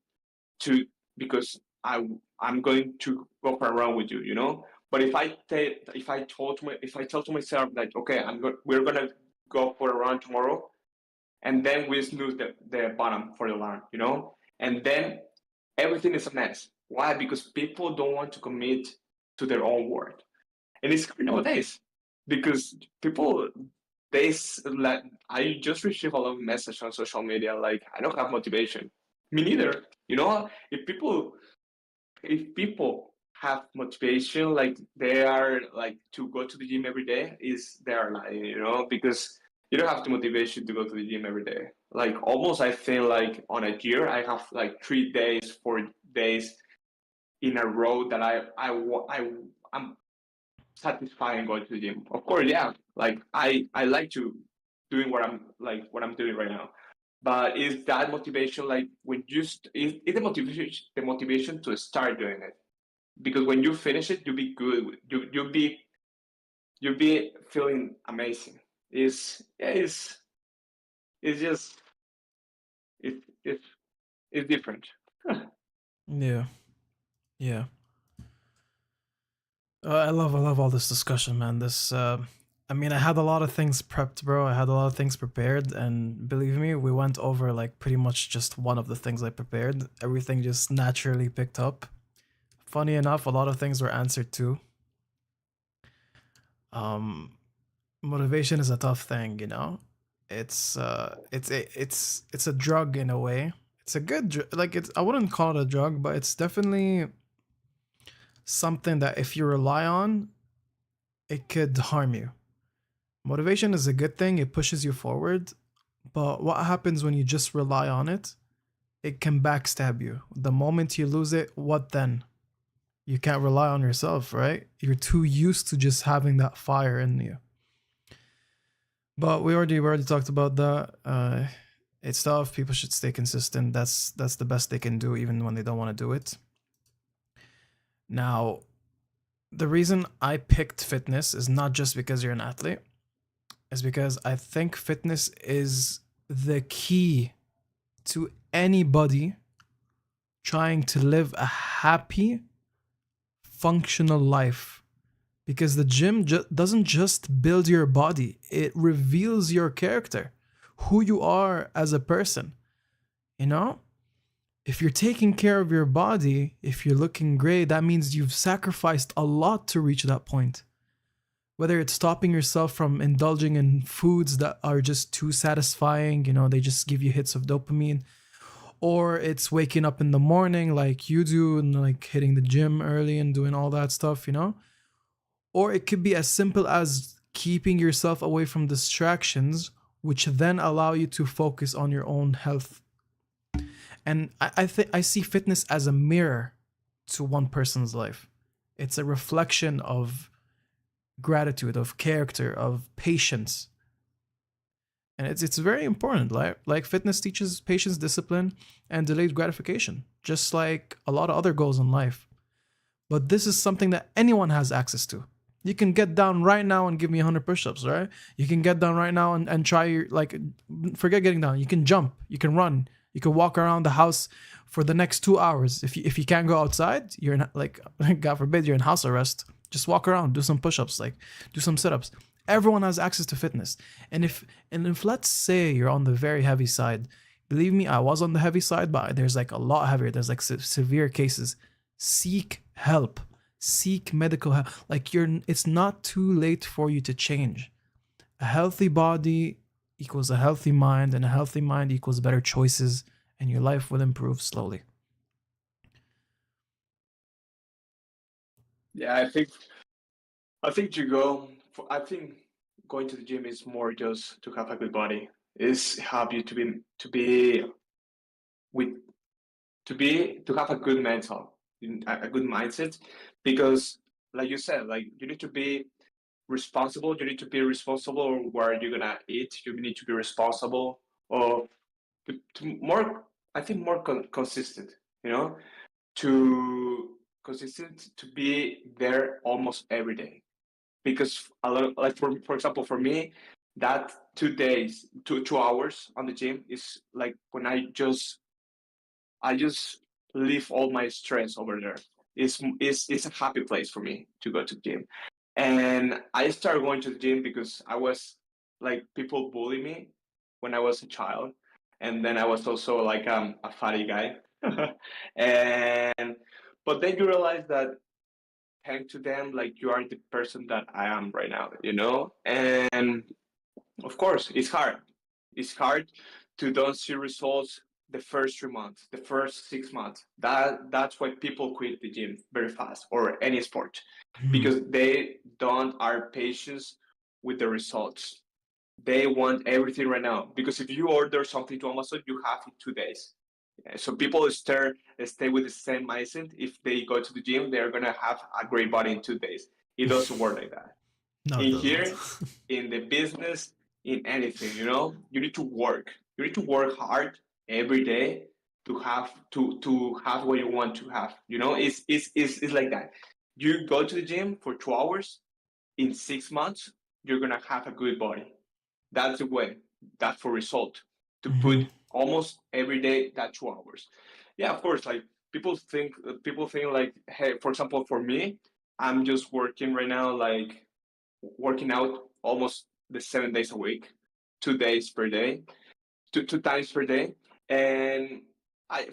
to because I'm going to go for a run with you, But if I tell to myself like, okay, we're gonna go for a run tomorrow, and then we snooze the bottom for the alarm, and then everything is a mess. Why? Because people don't want to commit to their own word, and it's hard nowadays because people like I just receive a lot of messages on social media like I don't have motivation. Me neither. If people have motivation, like they are like to go to the gym every day, is they are lying, because you don't have the motivation to go to the gym every day. Like almost I feel like on a year I have like 3 days, 4 days in a row that I'm satisfying going to the gym. Of course, yeah. Like I like to doing what I'm doing right now. But is that motivation like when is the motivation to start doing it? Because when you finish it, you'll be good. You'll be feeling amazing. It's just it's it's different. Yeah. Yeah. I love all this discussion, man. This I mean, I had a lot of things prepped, bro. I had a lot of things prepared, and believe me, we went over like pretty much just one of the things I prepared. Everything just naturally picked up. Funny enough, a lot of things were answered too. Um, Motivation is a tough thing, you know. It's a drug in a way. It's a like it's I wouldn't call it a drug, but it's definitely something that if you rely on, it could harm you. Motivation is a good thing, it pushes you forward, but what happens when you just rely on it? It can backstab you. The moment you lose it, what then? You can't rely on yourself, right? You're too used to just having that fire in you. But we already talked about that. It's tough. People should stay consistent. That's the best they can do, even when they don't want to do it. Now, the reason I picked fitness is not just because you're an athlete. It's because I think fitness is the key to anybody trying to live a happy, functional life. Because the gym doesn't just build your body, it reveals your character, who you are as a person. You know? If you're taking care of your body, if you're looking great, that means you've sacrificed a lot to reach that point. Whether it's stopping yourself from indulging in foods that are just too satisfying, you know, they just give you hits of dopamine, or it's waking up in the morning like you do and like hitting the gym early and doing all that stuff, you know? Or it could be as simple as keeping yourself away from distractions, which then allow you to focus on your own health. And I think I see fitness as a mirror to one person's life. It's a reflection of gratitude, of character, of patience. And it's very important. Like fitness teaches patience, discipline, and delayed gratification, just like a lot of other goals in life. But this is something that anyone has access to. You can get down right now and give me 100 push-ups, right? You can get down right now and try your, like, forget getting down. You can jump, you can run, you can walk around the house for the next 2 hours. If you can't go outside, you're in, like, God forbid, you're in house arrest. Just walk around, do some push-ups, like do some sit-ups. Everyone has access to fitness. And if let's say you're on the very heavy side, believe me, I was on the heavy side, but there's like a lot heavier. There's like severe cases. Seek help. Seek medical help. Like it's not too late for you to change. A healthy body equals a healthy mind, and a healthy mind equals better choices, and your life will improve slowly. Yeah, I think I think going to the gym is more just to have a good body. Is help you to be with to have a good mental, a good mindset, because like you said, like you need to be responsible. You need to be responsible where you're gonna eat. You need to be responsible or to more. I think more consistent. You know, to consistent to be there almost every day because a lot like for example for me that 2 days 2 hours on the gym is like when I just leave all my stress over there. It's a happy place for me to go to the gym. And I started going to the gym because I was like people bully me when I was a child. And then I was also like a fatty guy. and but then you realize that thanks to them, like you are the person that I am right now, you know? And of course, it's hard. It's hard to don't see results the first 3 months, the first 6 months. That's why people quit the gym very fast or any sport Mhm. because they don't are patient with the results. They want everything right now because if you order something to Amazon, you have it 2 days. So people stay with the same mindset. If they go to the gym, they're gonna have a great body in 2 days. It doesn't work like that No, it in doesn't. here, in the business, in anything, you need to work. You need to work hard every day to have what you want to have. It's like that. You go to the gym for 2 hours, in 6 months, you're gonna have a good body. That's the way. That's for result. To Mhm. put almost every day that 2 hours. Yeah, of course. Like people think like, hey, for example, for me, I'm just working right now, like working out almost the 7 days a week, 2 days per day, two times per day. And I,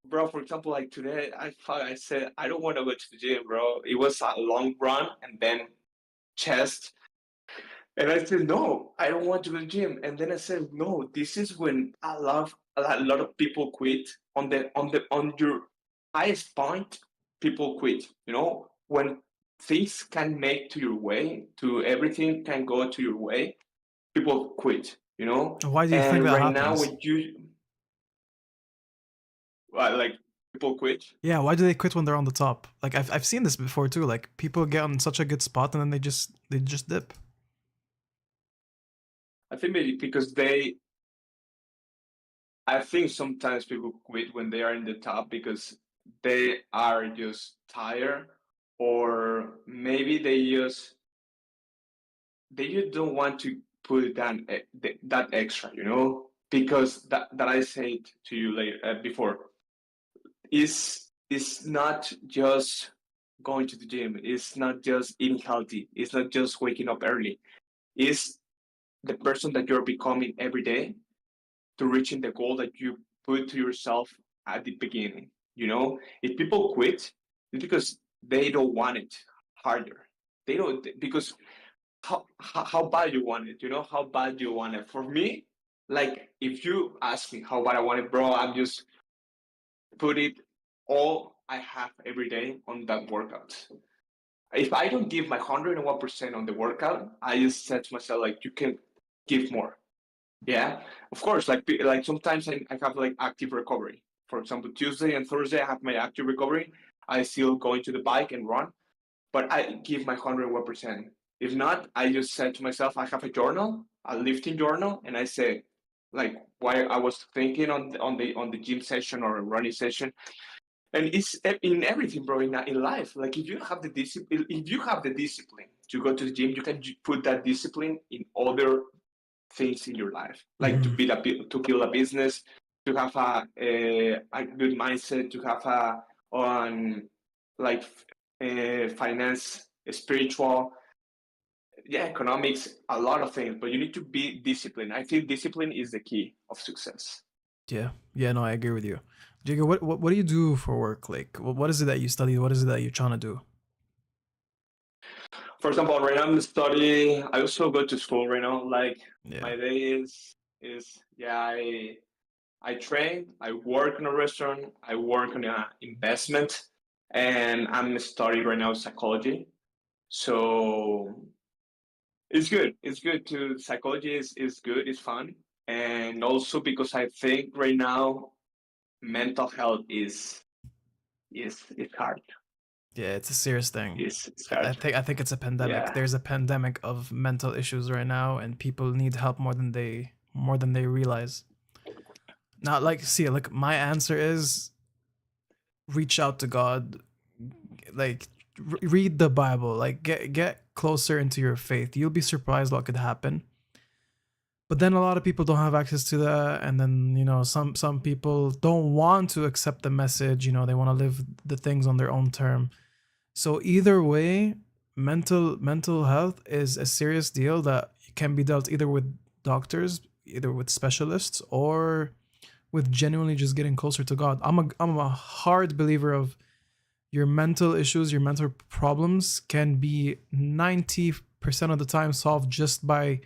bro, for example, like today, I said I don't want to go to the gym, bro. It was a long run and then chest. And I said, no, I don't want to go to the gym. And then I said, no, this is when a lot of people quit on your highest point. People quit. When things can make to your way, to everything can go to your way, people quit. Why do you think And that right now, happens? when you like people quit, Yeah, why do they quit when they're on the top? Like I've seen this before too. Like people get on such a good spot and then they just dip. I think maybe because I think sometimes people quit when they are in the top because they are just tired, or maybe they just don't want to put that extra, because that I said to you later before is not just going to the gym. It's not just eating healthy. It's not just waking up early. It's the person that you're becoming every day to reaching the goal that you put to yourself at the beginning. If people quit, it's because they don't want it harder. They don't, because how bad you want it. How bad you want it. For me, like if you ask me how bad I want it, bro, I'm just put it all I have every day on that workout. If I don't give my 101% on the workout, I just said to myself, like, you can give more. Yeah, of course. Like sometimes I have like active recovery. For example, Tuesday and Thursday I have my active recovery. I still go into the bike and run, but I give my 101%. If not, I just said to myself, I have a journal, a lifting journal, and I say, like, why I was thinking on the gym session or a running session, and it's in everything, bro. In life, like if you have the discipline to go to the gym, you can put that discipline in other things in your life, like Hmm. to build a business, to have a good mindset, to have a on like finance, spiritual, yeah, economics, a lot of things. But you need to be disciplined. I think discipline is the key of success. Yeah, yeah, no, I agree with you. Diego, what do you do for work? Like, what is it that you study? What is it that you're trying to do? For example, right now I'm studying. I also go to school right now. Like Yeah, my day is yeah. I train. I work in a restaurant. I work on an investment, and I'm studying right now psychology. So it's good. It's good to psychology is good. It's fun, and also because I think right now mental health is hard. yeah, it's a serious thing. It's I hard. think it's a pandemic. Yeah. There's a pandemic of mental issues right now, and people need help more than they realize. Now, like, see, like my answer is reach out to God, like read the Bible, like get closer into your faith. You'll be surprised what could happen. But then a lot of people don't have access to that, and then some people don't want to accept the message. They want to live the things on their own term. So either way, mental health is a serious deal that can be dealt either with doctors, either with specialists, or with genuinely just getting closer to God. I'm a hard believer of your mental issues, your mental problems can be 90% of the time solved just by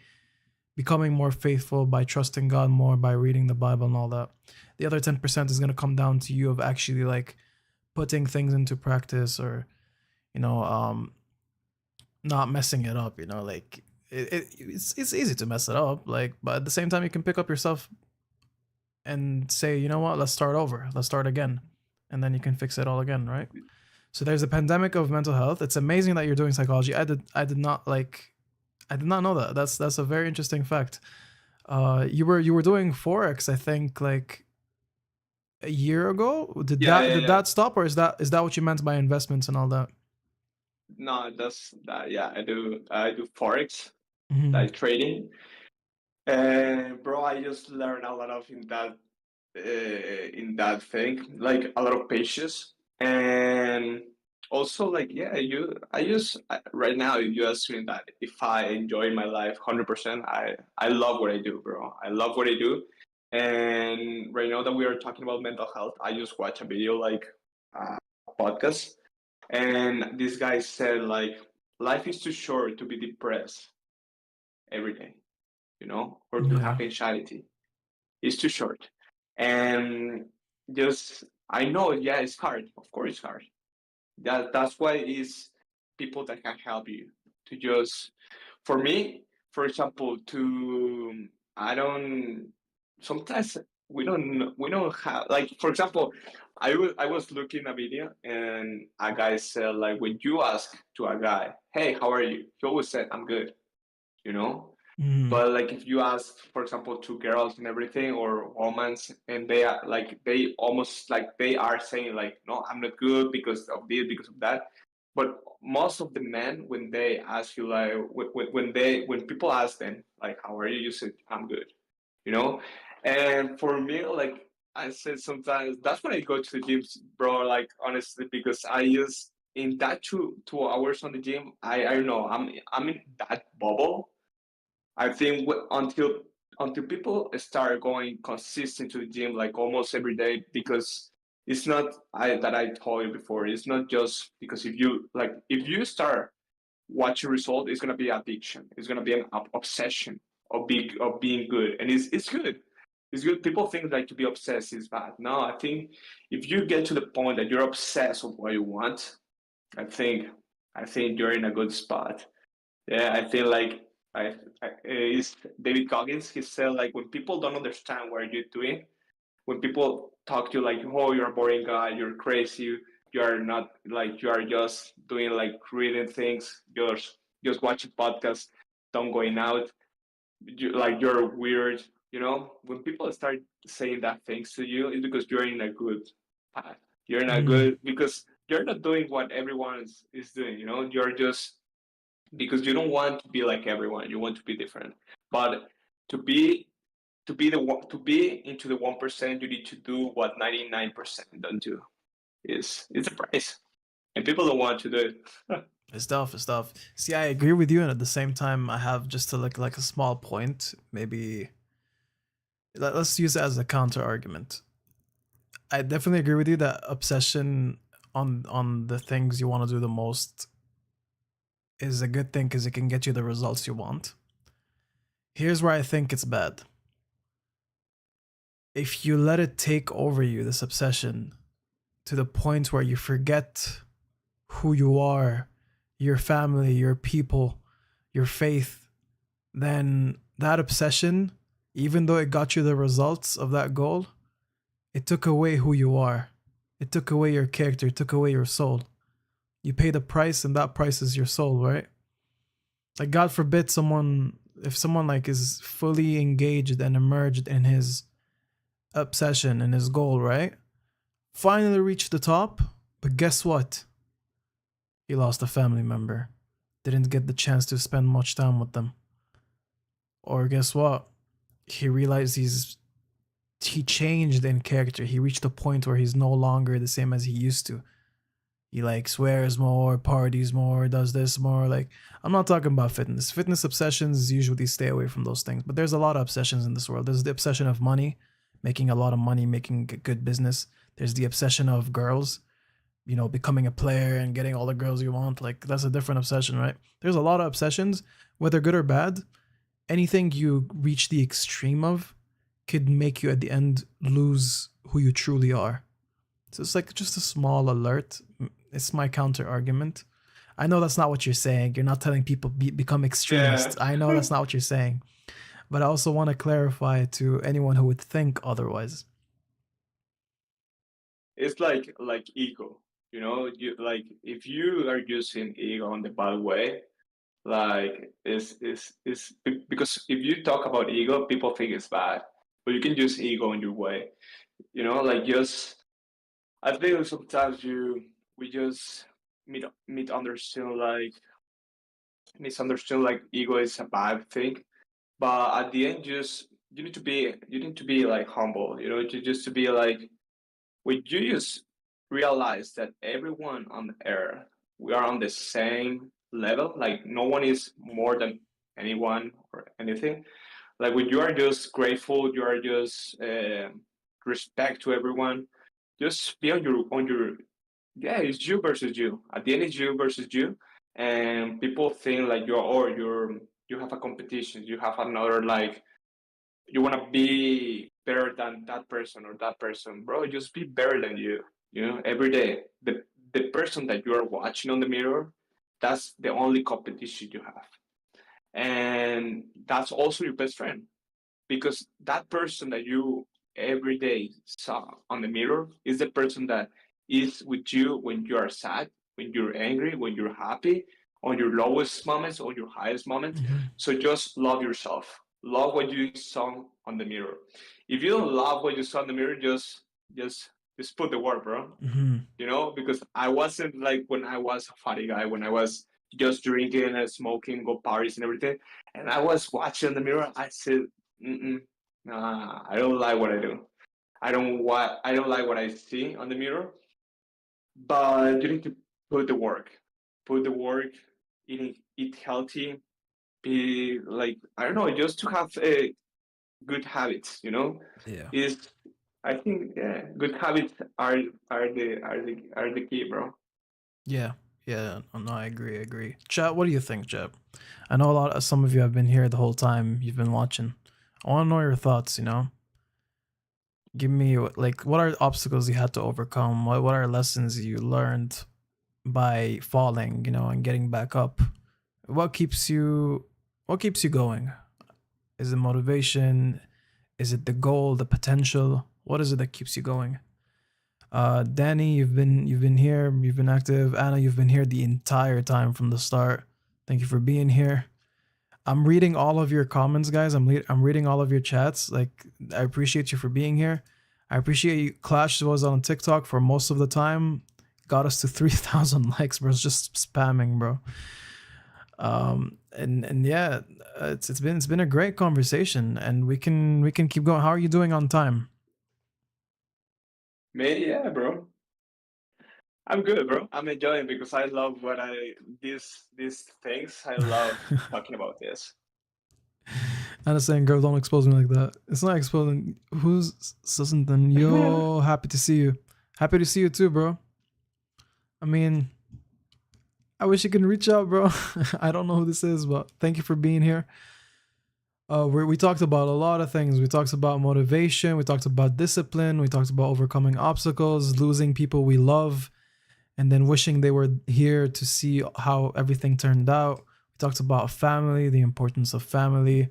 becoming more faithful, by trusting God more, by reading the Bible and all that. The other 10% is going to come down to you of actually like putting things into practice, or you know um not messing it up. Like it's easy to mess it up, like, but at the same time you can pick up yourself and say, you know what, let's start over, let's start again, and then you can fix it all again, right? So there's a pandemic of mental health. It's amazing that you're doing psychology. I did not know that. That's a very interesting fact. You were doing forex, I think, like a year ago. Did Yeah, that yeah, did yeah. that stop, or is that what you meant by investments and all that? No, that's that. Yeah, I do forex, Hmm. like trading, and bro, I just learned a lot of in that thing, like a lot of patience, and Also, like, yeah, I just right now you assume that if I enjoy my life 100%, I love what I do, bro. I love what I do. And right now that we are talking about mental health, I just watch a video like podcast, and this guy said like life is too short to be depressed every day, or to Yeah. have anxiety. It's too short. And just I know, yeah, it's hard. Of course, it's hard. That's why is people that can help you to just, for me, for example, to I don't sometimes we don't have, like, for example, I was looking a video and a guy said like when you ask to a guy, hey, how are you, he always said I'm good, you know Mm. but like if you ask, for example, to girls and everything or women, and they are like they almost like they are saying like, no, I'm not good because of this, because of that. But most of the men, when they ask you like when people ask them like how are you, you say I'm good, you know. And for me, like I said, sometimes that's when I go to the gym, bro. Like honestly, because I use in that 2 hours on the gym, I don't know, I'm in that bubble. I think until people start going consistent to the gym like almost every day, because it's not that I told you before. It's not just because if you start watching result, it's gonna be addiction. It's gonna be an obsession of being good, and it's good. It's good. People think like to be obsessed is bad. No, I think if you get to the point that you're obsessed with what you want, I think I think you're in a good spot. Yeah, I feel like is David Goggins. He said like when people don't understand what you're doing, when people talk to you like, oh, you're a boring guy, you're crazy, you are not like you are just doing like reading things, just watching podcasts, don't going out, like you're weird. When people start saying that things to you, it's because you're in a good path. You're in a Mm. good because you're not doing what everyone is doing. You're just because you don't want to be like everyone. You want to be different. But to be to be into the 1%, you need to do what 99% don't do. It's a price, and people don't want to do it. It's tough. It's tough. See, I agree with you, and at the same time, I have just to like a small point. Maybe let's use it as a counter argument. I definitely agree with you that obsession on the things you want to do the most is a good thing because it can get you the results you want. Here's where I think it's bad. If you let it take over you, this obsession, to the point where you forget who you are, your family, your people, your faith, then that obsession, even though it got you the results of that goal, it took away who you are. It took away your character, it took away your soul. You pay the price, and that price is your soul, right? Like, God forbid if someone like is fully engaged and emerged in his obsession and his goal, right? Finally reached the top, but guess what? He lost a family member. Didn't get the chance to spend much time with them. Or guess what? He realized he changed in character. He reached a point where he's no longer the same as he used to. He like swears more, parties more, does this more. Like, I'm not talking about fitness. Fitness obsessions usually stay away from those things. But there's a lot of obsessions in this world. There's the obsession of money, making a lot of money, making a good business. There's the obsession of girls, becoming a player and getting all the girls you want. Like, that's a different obsession, right? There's a lot of obsessions, whether good or bad. Anything you reach the extreme of could make you at the end lose who you truly are. So it's like just a small alert. It's my counter argument. I know that's not what you're saying. You're not telling people become Yeah. extremists. I know that's not what you're saying. But I also want to clarify to anyone who would think otherwise. It's like ego. You like if you are using ego in the bad way, like is because if you talk about ego, people think it's bad, but you can use ego in your way. Like just I think sometimes we just misunderstand like misunderstand like ego is a bad thing, but at the end, just you need to be like humble. Just to be like when you use realize that everyone on the earth, we are on the same level. Like no one is more than anyone or anything. Like when you are just grateful, you are just respect to everyone. Just be on your yeah. It's you versus you. At the end, it's you versus you, and people think like you have a competition. You have another like you want to be better than that person or that person, bro. Just be better than you. You know, every day the person that you are watching on the mirror, that's the only competition you have, and that's also your best friend because that person that you every day saw on the mirror is the person that is with you when you are sad, when you're angry, when you're happy, on your lowest moments, on your highest moments. Hmm. So just love yourself. Love what you saw on the mirror. If you don't love what you saw in the mirror, just just put the word, bro. Hmm. You know, because I wasn't like when I was a fatty guy, when I was just drinking and smoking, go parties and everything. And I was watching in the mirror. I said, mm-mm, nah, I don't like what I do. I don't like what I see on the mirror. But you need to put the work. Put the work. Eat healthy. Be like I don't know, just to have good habits. You know, Yeah. is I think good habits are the key, bro. Yeah. Yeah. No, I agree. I agree. Chat, what do you think, Chat? I know a lot of some of you have been here the whole time. You've been watching. I want to know your thoughts, you know? Give me like what are obstacles you had to overcome? What are lessons you learned by falling, you know, and getting back up? What keeps you going? Is it motivation? Is it the goal, the potential? What is it that keeps you going? Danny, you've been here, you've been active. Anna, you've been here the entire time from the start. Thank you for being here. I'm reading all of your comments, guys. I'm reading all of your chats. Like, I appreciate you for being here. I appreciate you. Clash was on TikTok for most of the time. Got us to 3,000 likes, bro. It's just spamming, bro. And yeah, it's been a great conversation, and we can keep going. How are you doing on time? Maybe yeah, bro. I'm good, bro. I'm enjoying because I love what I these things. I love talking about this. I'm just saying, girl, don't expose me like that. It's not exposing. Who's something? Yo, happy to see you. Happy to see you too, bro. I mean, I wish you could reach out, bro. I don't know who this is, but thank you for being here. We talked about a lot of things. We talked about motivation. We talked about discipline. We talked about overcoming obstacles, losing people we love, and then wishing they were here to see how everything turned out. We talked about family, the importance of family.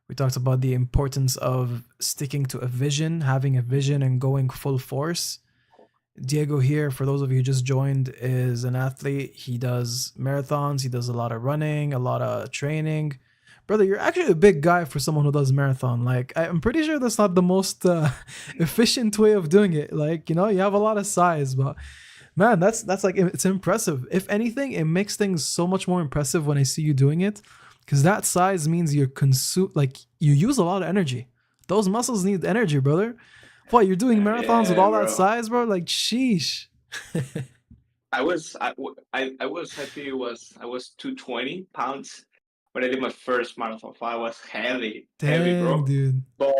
We talked about the importance of sticking to a vision, having a vision and going full force. Diego here, for those of you who just joined, is an athlete. He does marathons, he does a lot of running, a lot of training. Brother, you're actually a big guy for someone who does marathon. Like, I'm pretty sure that's not the most efficient way of doing it. Like, you know, you have a lot of size, but man, that's like it's impressive. If anything, it makes things so much more impressive when I see you doing it, because that size means you're consume like you use a lot of energy. Those muscles need energy, brother. What, you're doing marathons with Yeah, all that bro. size, bro? Like, sheesh. I think I was 220 pounds when I did my first marathon. I was heavy, Dang, bro. dude. But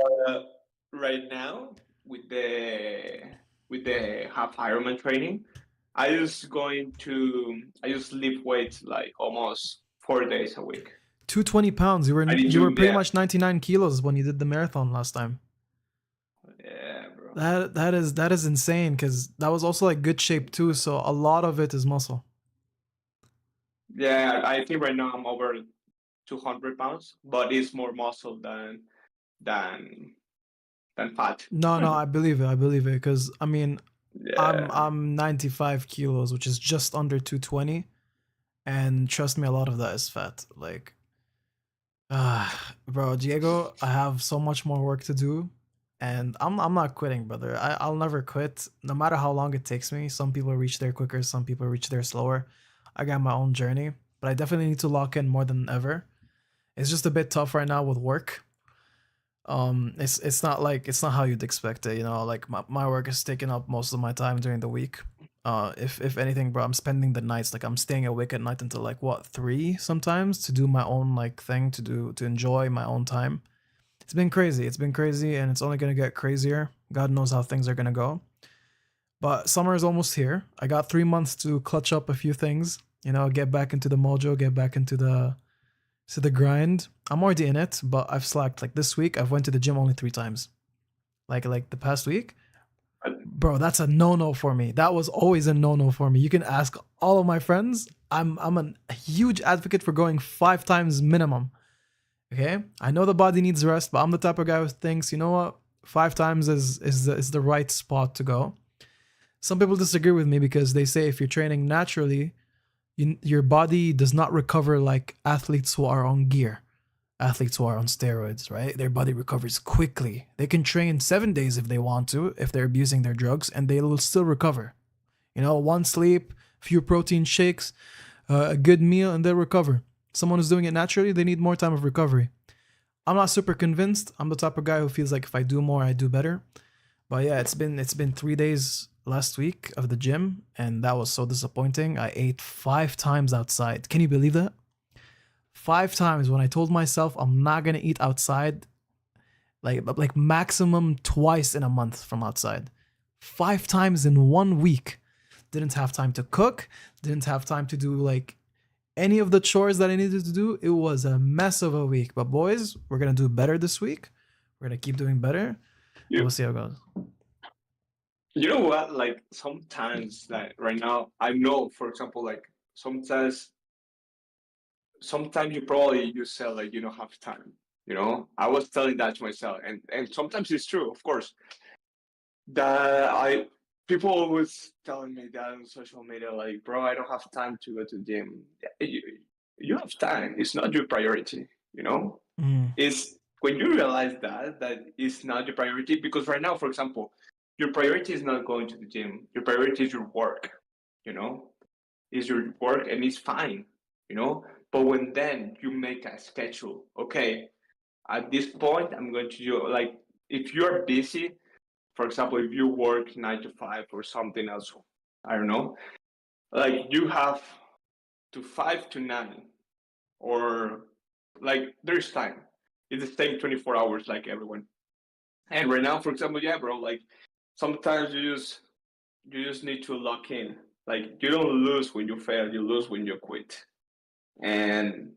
right now with the half Ironman training, I just lift weights like almost 4 days a week. 220 pounds. You were I need you to were pretty yeah much 99 kilos when you did the marathon last time. yeah, bro. That is insane, because that was also like good shape too. So a lot of it is muscle. Yeah, I think right now I'm over 200 pounds, but it's more muscle than than fat. No, no, I believe it. I believe it, because I mean, I'm Yeah. I'm 95 kilos, which is just under 220, and trust me, a lot of that is fat. Like, bro, Diego, I have so much more work to do, and I'm not quitting, brother. I'll never quit, no matter how long it takes me. Some people reach there quicker, some people reach there slower. I got my own journey, but I definitely need to lock in more than ever. It's just a bit tough right now with work. It's not how you'd expect it, you know. Like my work is taking up most of my time during the week. If anything, bro, I'm spending the nights, like I'm staying awake at night until like what, 3 sometimes, to do my own like thing, to enjoy my own time. It's been crazy. It's been crazy, and it's only gonna get crazier. God knows how things are gonna go. But summer is almost here. I got 3 months to clutch up a few things. You know, get back into the mojo, get back into the grind. I'm already in it, but I've slacked. Like this week, I've went to the gym only 3 times. Like the past week, bro. That's a no no for me. That was always a no no for me. You can ask all of my friends. I'm a huge advocate for going 5 times minimum. Okay, I know the body needs rest, but I'm the type of guy who thinks, you know what, 5 times is the right spot to go. Some people disagree with me because they say if you're training naturally, your body does not recover like athletes who are on gear, athletes who are on steroids, right? Their body recovers quickly. They can train 7 days if they want to, if they're abusing their drugs, and they will still recover. You know, one sleep, few protein shakes, a good meal, and they'll recover. Someone who's doing it naturally, they need more time of recovery. I'm not super convinced. I'm the type of guy who feels like if I do more, I do better. But yeah, it's been 3 days last week of the gym, and that was so disappointing. I ate 5 times outside. Can you believe that? 5 times when I told myself I'm not gonna eat outside, like maximum twice in a month from outside. 5 times in 1 week. Didn't have time to cook. Didn't have time to do like any of the chores that I needed to do. It was a mess of a week. But boys, we're gonna do better this week. We're gonna keep doing better, and we'll You see how it goes. you know what? Like sometimes, like right now, I know, for example, like sometimes sometimes you probably you say like you don't have time. You know, I was telling that to myself, and sometimes it's true, of course. That I People always telling me that on social media, like, bro, I don't have time to go to the gym. Yeah, you have time. It's not your priority. You know, Mm. is when you realize that it's not your priority. Because right now, for example, your priority is not going to the gym. Your priority is your work. You know, is your work, and it's fine. You know, but when then you make a schedule, okay, at this point, I'm going to do like if you're busy, for example, if you work 9 to 5 or something else, I don't know, like you have to 5 to 9, or like there's time. It's the same 24 hours like everyone. And right now, for example, yeah, bro, like sometimes you just need to lock in. Like you don't lose when you fail, you lose when you quit. And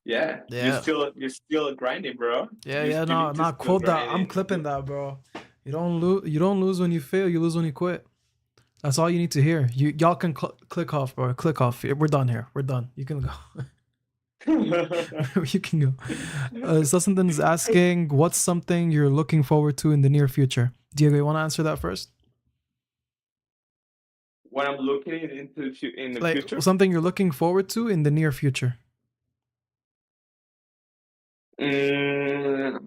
yeah, Yeah, you're still grinding, bro. yeah, You yeah. you No, need to no. still Quote that. I'm grinding. clipping that, bro. You don't lose. You don't lose when you fail. You lose when you quit. That's all you need to hear. Y'all can click off, bro. Click off. We're done here. We're done. You can go. You can go. Sassandan is asking, what's something you're looking forward to in the near future? Diego, you want to answer that first? When I'm looking into in the Like future, something you're looking forward to in the near future. mm,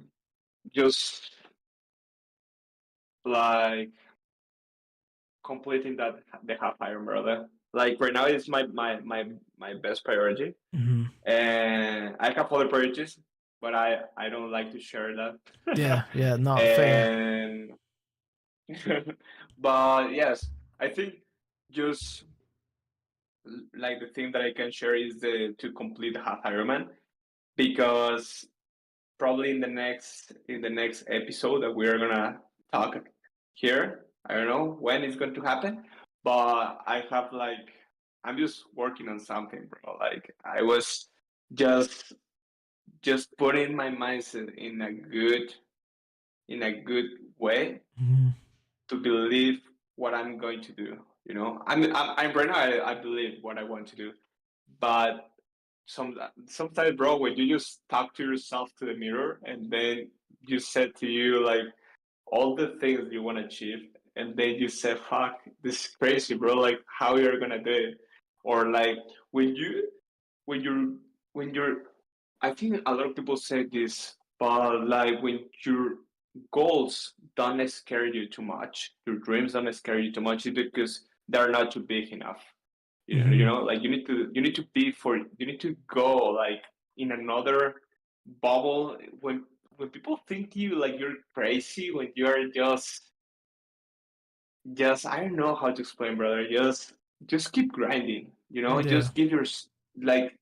just like completing that the half Iron brother. Like right now, it's my best priority, Hmm. and I have other priorities, but I don't like to share that. Yeah, yeah, not fair. And but yes, I think just like the thing that I can share is the to complete the half Ironman, because probably in the next episode that we're gonna talk here. I don't know when it's going to happen, but I have like I'm just working on something, bro. Like I was just just putting my mindset in a good way Mhm. to believe what I'm going to do. You know, I'm right now. I believe what I want to do, but sometimes, bro, when you just talk to yourself to the mirror, and then you said to you like all the things you want to achieve, and then you say, "Fuck, this is crazy, bro! Like, how you're gonna do it?" Or like when you when you're when you're, I think a lot of people say this, but like when your goals don't scare you too much, your dreams don't scare you too much, is because they're not too big enough. Mhm. Like you need to go like in another bubble when when people think you like you're crazy when you're just I don't know how to explain, brother. Just keep grinding. You know, Yeah. just give your like.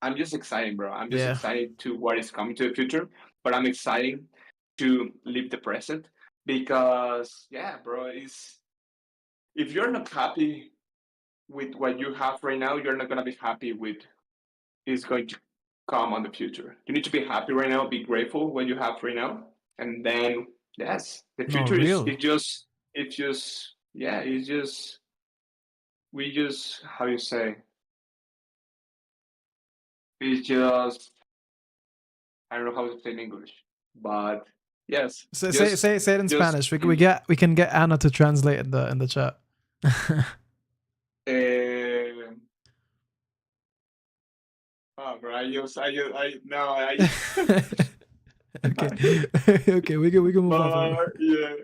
I'm just excited, bro. I'm just Yeah. excited to what is coming to the future, but I'm excited to live the present because yeah, bro. Is if you're not happy with what you have right now, you're not gonna be happy with is going to come on the future. You need to be happy right now, be grateful what you have right now, and then yes, the No, future is real. it's just yeah, it's just we just how you say it's just I don't know how to say in English, but yes, Say it in just Spanish. We can get Anna to translate in the chat. uh, oh, bro, I no I Okay. Okay, we can move on from but yeah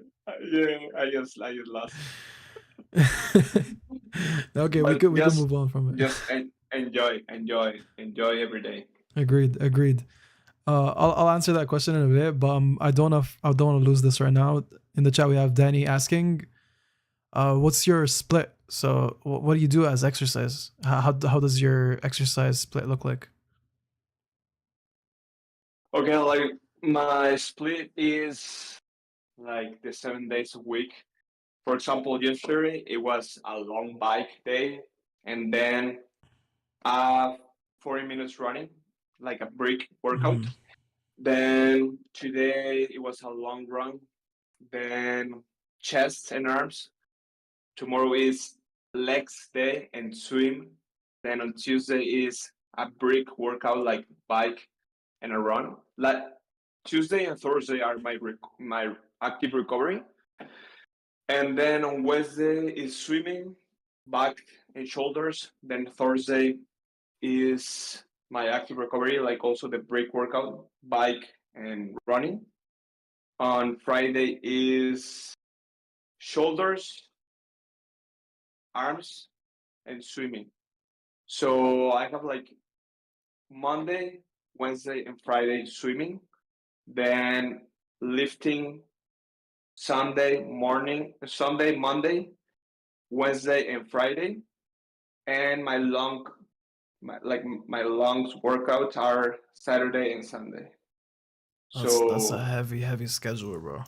yeah I just lost. Okay, But we can move on from it. just enjoy every day. Agreed, agreed. I'll answer that question in a bit, but I don't want to lose this right now. In the chat, we have Danny asking, what's your split? So, what do you do as exercise? How does your exercise split look like? Okay, like my split is like the 7 days a week. For example, yesterday it was a long bike day, and then 40 minutes running, like a brick workout. Mhm. Then today it was a long run. Then chest and arms. Tomorrow is legs day and swim. Then on Tuesday is a brick workout like bike and a run. Like Tuesday and Thursday are my active recovery, and then on Wednesday is swimming, back and shoulders. Then Thursday is my active recovery, like also the break workout, bike and running. On Friday is shoulders, arms, and swimming. So I have like Monday, Wednesday, and Friday swimming, then lifting Sunday, Monday, Wednesday, and Friday, and my lungs workouts are Saturday and Sunday. That's a So heavy schedule, bro.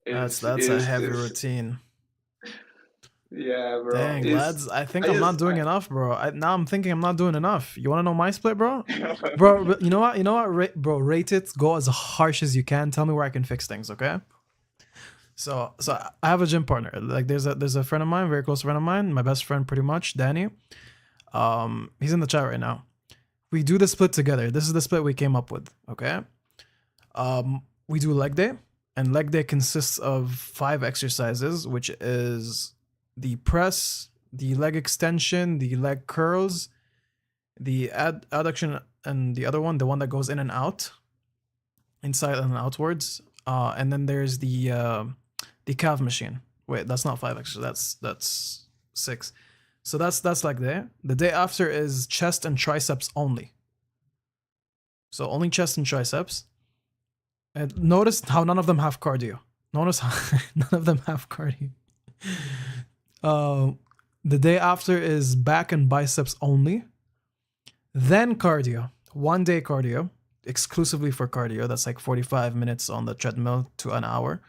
is That's a is heavy is routine. yeah, bro. Dang, Is lads, I think I I'm just not doing enough, bro. Now I'm thinking I'm not doing enough. You want to know my split, bro? I Bro, you know what? You know what? Bro, rate it. Go as harsh as you can. Tell me where I can fix things, okay? So I have a gym partner. Like there's a friend of mine, very close friend of mine, my best friend, pretty much, Danny. He's in the chat right now. We do the split together. This is the split we came up with, okay? We do leg day, and leg day consists of 5 exercises, which is the press, the leg extension, the leg curls, the adduction, and the other one, the one that goes in and out, inside and outwards. And then there's the calf machine. Wait, that's not 5 exercises. That's 6. So that's like there. The day after is chest and triceps only. So only chest and triceps. And notice how none of them have cardio. Notice how none of them have cardio. Uh, the day after is back and biceps only. Then cardio. 1 day cardio, exclusively for cardio. That's like 45 minutes on the treadmill to an hour.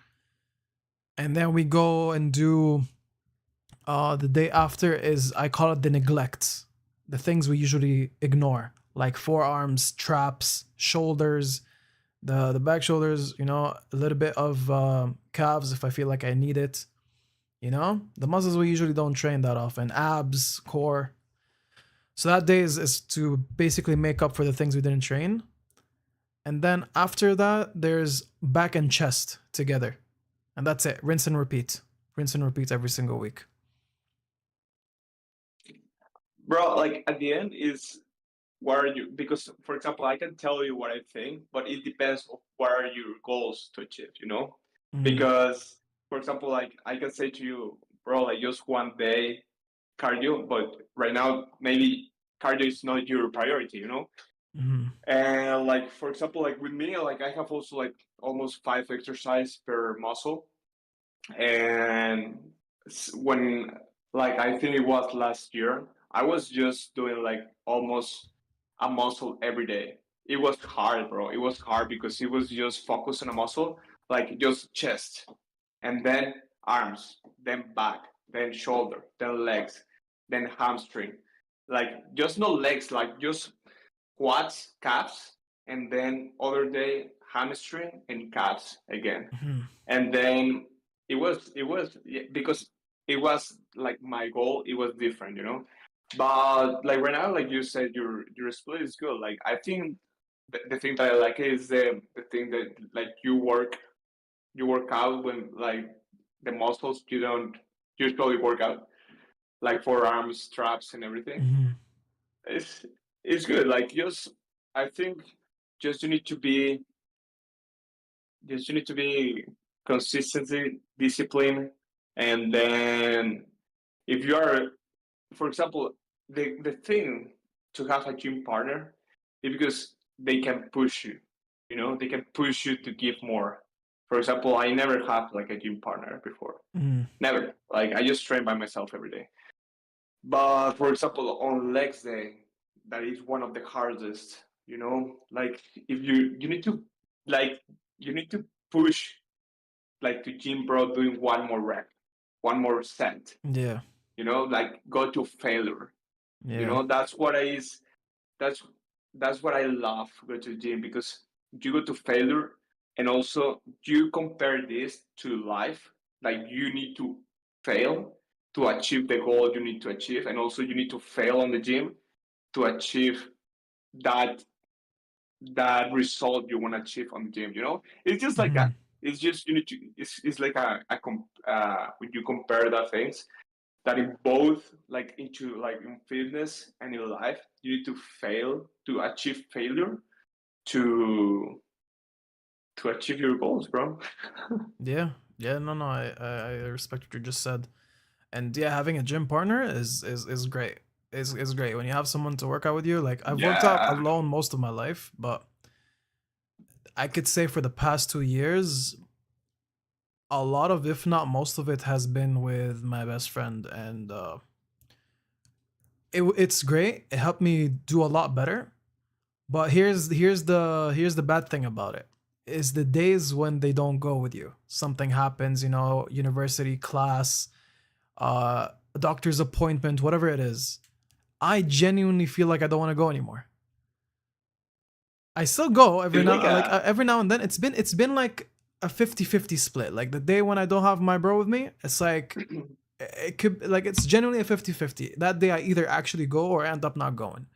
And then we go and do the day after is I call it the neglects. The things we usually ignore, like forearms, traps, shoulders, the back shoulders, a little bit of calves if I feel like I need it. The muscles we usually don't train that often, abs, core. So that day is to basically make up for the things we didn't train. And then after that, there's back and chest together. And that's it. Rinse and repeat. Rinse and repeat every single week. bro, like at the end is what are you because for example I can tell you what I think, but it depends of what are your goals to achieve, you know? Mm, Because for example, like I can say to you, bro, like just 1 day cardio, but right now maybe cardio is not your priority, you know? Mm-hmm. And like for example, like with me, like I have also like almost 5 exercise per muscle. And when like I think it was last year, I was just doing like almost a muscle every day. It was hard, bro. It was hard because it was just focused on a muscle, like just chest, and then arms, then back, then shoulder, then legs, then hamstring. Like just not legs, like just quads, calves, and then other day hamstring and calves again. Mm-hmm. And then it was because it was like my goal. It was different, you know. But like right now, like you said, your split is good. Like I think the thing that I like is the thing that like you work out when like the muscles you don't usually work out, like forearms, traps, and everything. Mm-hmm. It's it's good. Like just I think just you need to be just you need to be consistently disciplined, and then if you are, for example, the thing to have a gym partner is because they can push you. You know, they can push you to give more. For example, I never had like a gym partner before. Mm-hmm. Never. Like I just train by myself every day. But for example, on legs day, that is one of the hardest. You know, like if you need to like you need to push like to gym bro doing one more rep, one more set. Yeah. You know, like go to failure. You Yeah. know, that's that's what I love go to gym because you go to failure and also you compare this to life. Like you need to fail to achieve the goal you need to achieve, and also you need to fail on the gym to achieve that that result you want to achieve on the gym. You know, it's just like Mm-hmm. that. It's just you need to. It's like when you compare that things that in both like into like in fitness and in life you need to fail to achieve failure to to achieve your goals, bro. Yeah. Yeah. No. No. I respect what you just said. And yeah, having a gym partner is great. Is great when you have someone to work out with you. Like I've worked out Yeah, alone most of my life, but I could say for the past 2 years, a lot of, if not most of it, has been with my best friend, and it's great. It helped me do a lot better. But here's the bad thing about it is the days when they don't go with you. Something happens, university class, a doctor's appointment, whatever it is. I genuinely feel like I don't want to go anymore. I still go every it's like now like a every now and then. It's been like a 50-50 split. Like the day when I don't have my bro with me, it's like it could like it's genuinely a 50-50. That day I either actually go or end up not going.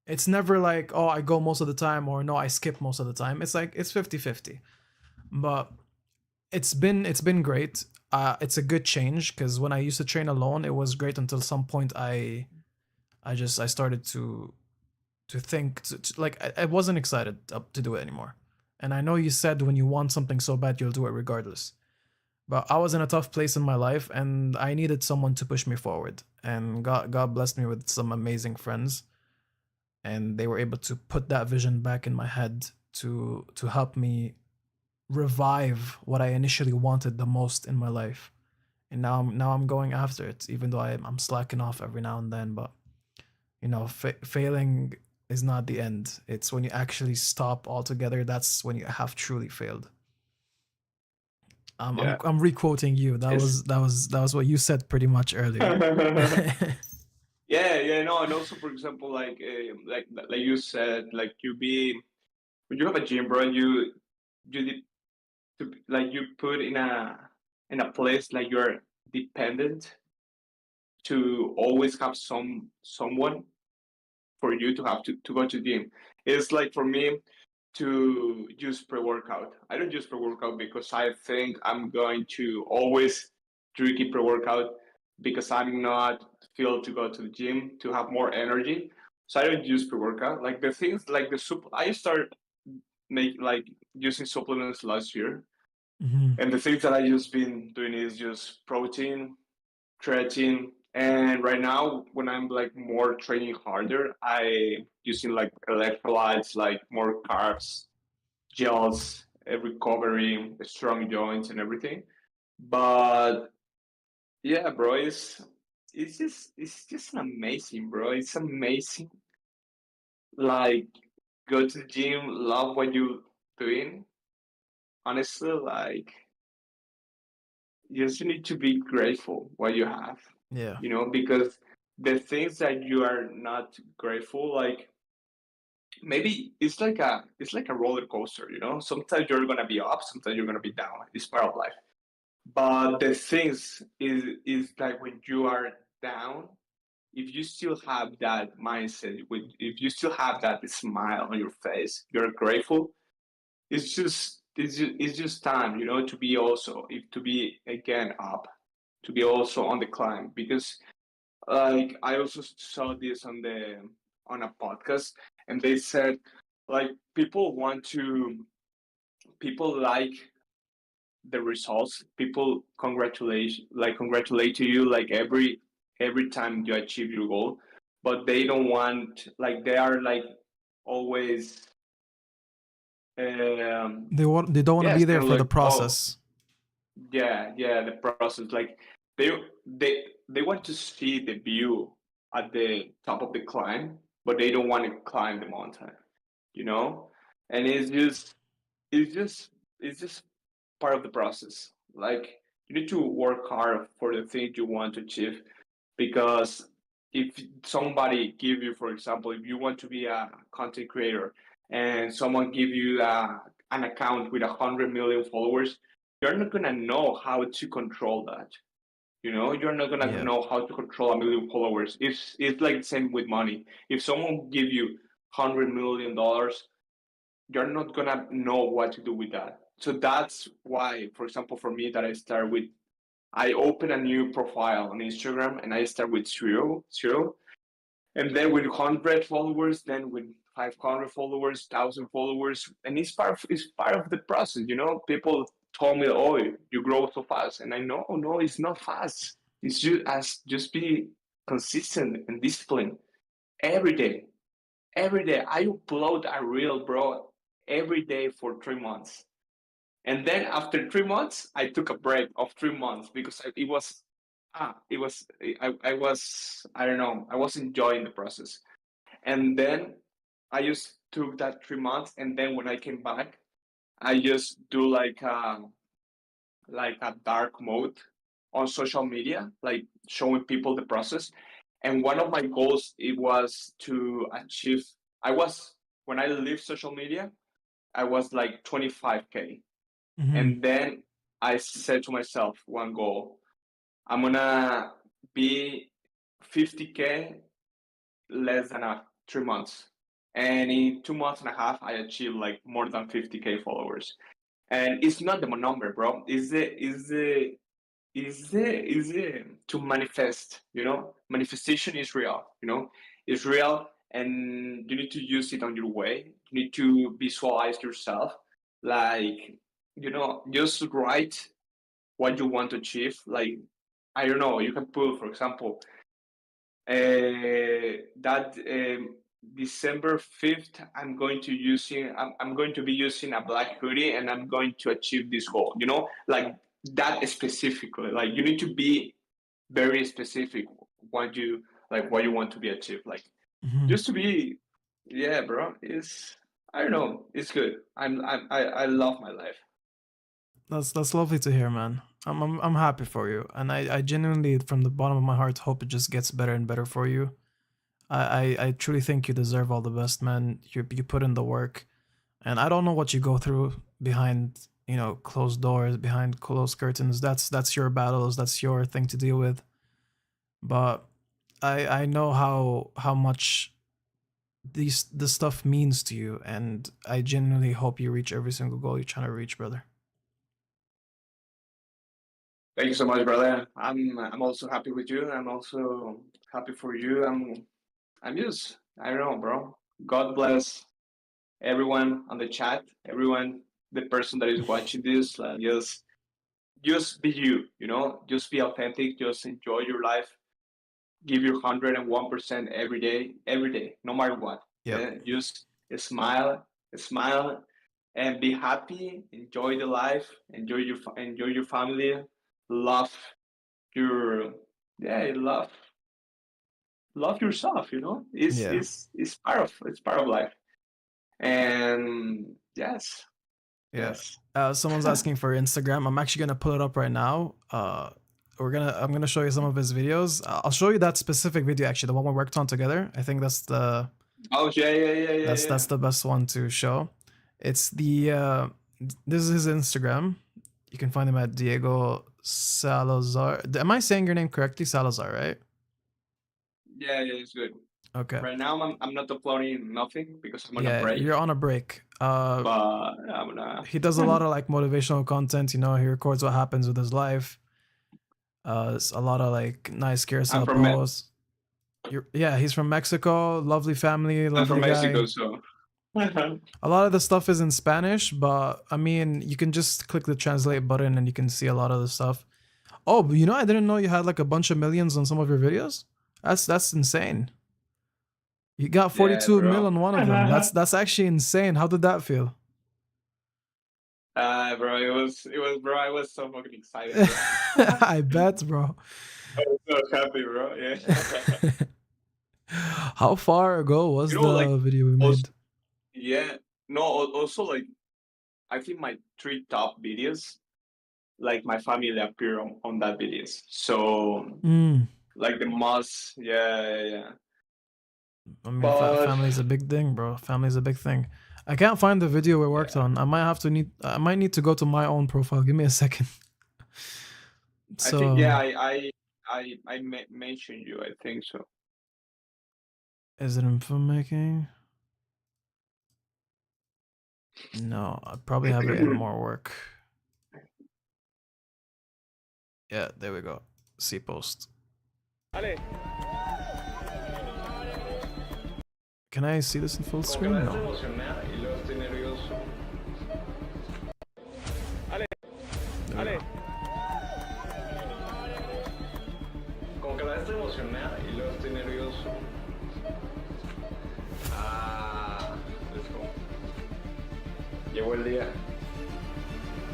It's never like, oh, I go most of the time or no, I skip most of the time. It's like it's 50-50. But it's been great. It's a good change because when I used to train alone, it was great until some point I started to think like I wasn't excited to do it anymore. And I know you said when you want something so bad you'll do it regardless. But I was in a tough place in my life and I needed someone to push me forward. And God blessed me with some amazing friends, and they were able to put that vision back in my head to help me revive what I initially wanted the most in my life. And now I'm going after it, even though I'm slacking off every now and then. But failing is not the end. It's when you actually stop altogether. That's when you have truly failed. I'm yeah. I'm requoting you. That It's was that was that was what you said pretty much earlier. yeah, yeah, no, and also for example, like you said, like you be when you have a gym, bro, you need to like you put in a place like you're dependent to always have someone for you to have to go to the gym. It's like for me to use pre-workout. I don't use pre-workout because I think I'm going to always drink it pre-workout because I'm not feel to go to the gym to have more energy. So I don't use pre-workout. Like the things like I started make like using supplements last year. Mhm. And the things that I just been doing is just protein, creatine, And right now, when I'm like more training harder, I using like electrolytes, like more carbs, gels, recovery, strong joints, and everything. But yeah, bro, it's just amazing, bro. It's amazing. Like go to the gym, love what you're doing. Honestly, like you just need to be grateful what you have, Yeah. because the things that you are not grateful, like maybe it's like a roller coaster, Sometimes you're gonna be up, sometimes you're gonna be down. It's part of life. But the things is like when you are down, if you still have that mindset, if you still have that smile on your face, you're grateful. It's just time, to be also if to be again up, to be also on the climb. Because like I also saw this on a podcast, and they said like people like the results. People congratulate to you like every time you achieve your goal, but they don't want, like they are like always um They don't want to be yes, there kind of for the like, oh process. yeah, the process, like they they want to see the view at the top of the climb, but they don't want to climb the mountain, you know and it's just it's just part of the process. Like you need to work hard for the thing you want to achieve, because if somebody give you, for example, if you want to be a content creator and someone give you an account with 100 million followers, you're not gonna know how to control that. You're not gonna Yeah. know how to control 1 million followers. It's like the same with money. If someone give you $100 million, you're not gonna know what to do with that. So that's why, for example, for me, that I open a new profile on Instagram and I start with zero, and then with 100 followers, then with 500 followers, 1,000 followers, and it's part of the process. People told me, "Oh, you grow so fast," and I know, no, it's not fast. It's just be consistent and disciplined every day. Every day I upload a reel, bro, every day for 3 months. And then after 3 months, I took a break of 3 months because I don't know, I was enjoying the process. And then I just took that 3 months, and then when I came back, I just do like a dark mode on social media, like showing people the process. And one of my goals, it was to achieve. I was When I leave social media, I was like 25K, Hmm. and then I said to myself one goal: I'm gonna be 50K less than 3 months. And in 2 months and a half, I achieved like more than 50K followers. And it's not the number, bro. Is the to manifest. Manifestation is real. It's real, and you need to use it on your way. You need to visualize yourself, like just write what you want to achieve. Like, I don't know, you can put, for example, that December 5th, I'm going to be using a black hoodie, and I'm going to achieve this goal. Like that specifically. Like you need to be very specific what you want to be achieved. Like Hmm. just to be, yeah, bro. It's I don't know. It's good. I love my life. That's lovely to hear, man. I'm happy for you, and I genuinely, from the bottom of my heart, hope it just gets better and better for you. I truly think you deserve all the best, man. You put in the work, and I don't know what you go through behind closed doors, behind closed curtains. That's your battles. That's your thing to deal with. But I know how much this stuff means to you, and I genuinely hope you reach every single goal you're trying to reach, brother. Thank you so much, brother. I'm also happy with you. I'm also happy for you. I'm just, I don't know, bro. God bless everyone on the chat, everyone, the person that is watching this. Just be you, just be authentic, just enjoy your life. give you 101% every day, no matter what. Yep. Yeah, just smile, smile, and be happy. Enjoy the life. Enjoy your family. Love your love yourself. You know, Yeah. it's part of life. And yes, Yeah. yes. Someone's asking for Instagram. I'm actually gonna pull it up right now. I'm gonna show you some of his videos. I'll show you that specific video actually, the one we worked on together. I think Oh that's yeah. the best one to show. It's the this is his Instagram. You can find him at Diego Salazar. Am I saying your name correctly? Salazar, right? Yeah, it's good. Okay. Right now, I'm not uploading nothing because I'm on a Yeah, break. you're on a break. But I'm gonna. He does a lot of like motivational content. You know, he records what happens with his life. It's a lot of like nice I'm carousel from Me- posts. Yeah, he's from Mexico. Lovely family, I'm from lovely Mexico, guy. so A lot of the stuff is in Spanish, but I mean, you can just click the translate button and you can see a lot of the stuff. Oh, but you know, I didn't know you had like a bunch of millions on some of your videos. That's insane. You got yeah, 42 mil bro. on one of them. That's actually insane. How did that feel? Bro, it was, bro. I was so fucking excited, bro. I bet, bro. I was so happy, bro. Yeah. How far ago was Like the video we also, made? yeah. No, also like I think my three top videos, like my family appear on that videos. So Mm. like the most, yeah. I mean, But family's a big thing, bro. Family's a big thing. I can't find the video we worked yeah, on. I might need to go to my own profile. Give me a second. I think yeah, So, mentioned you. I think so. is it in filmmaking? No, I probably have it in more work. Yeah, there we go. See post. Ale. Can I see this in full screen? No. Ale. Como que la estoy emocionada y luego estoy nervioso. Let's go. Llegó el día.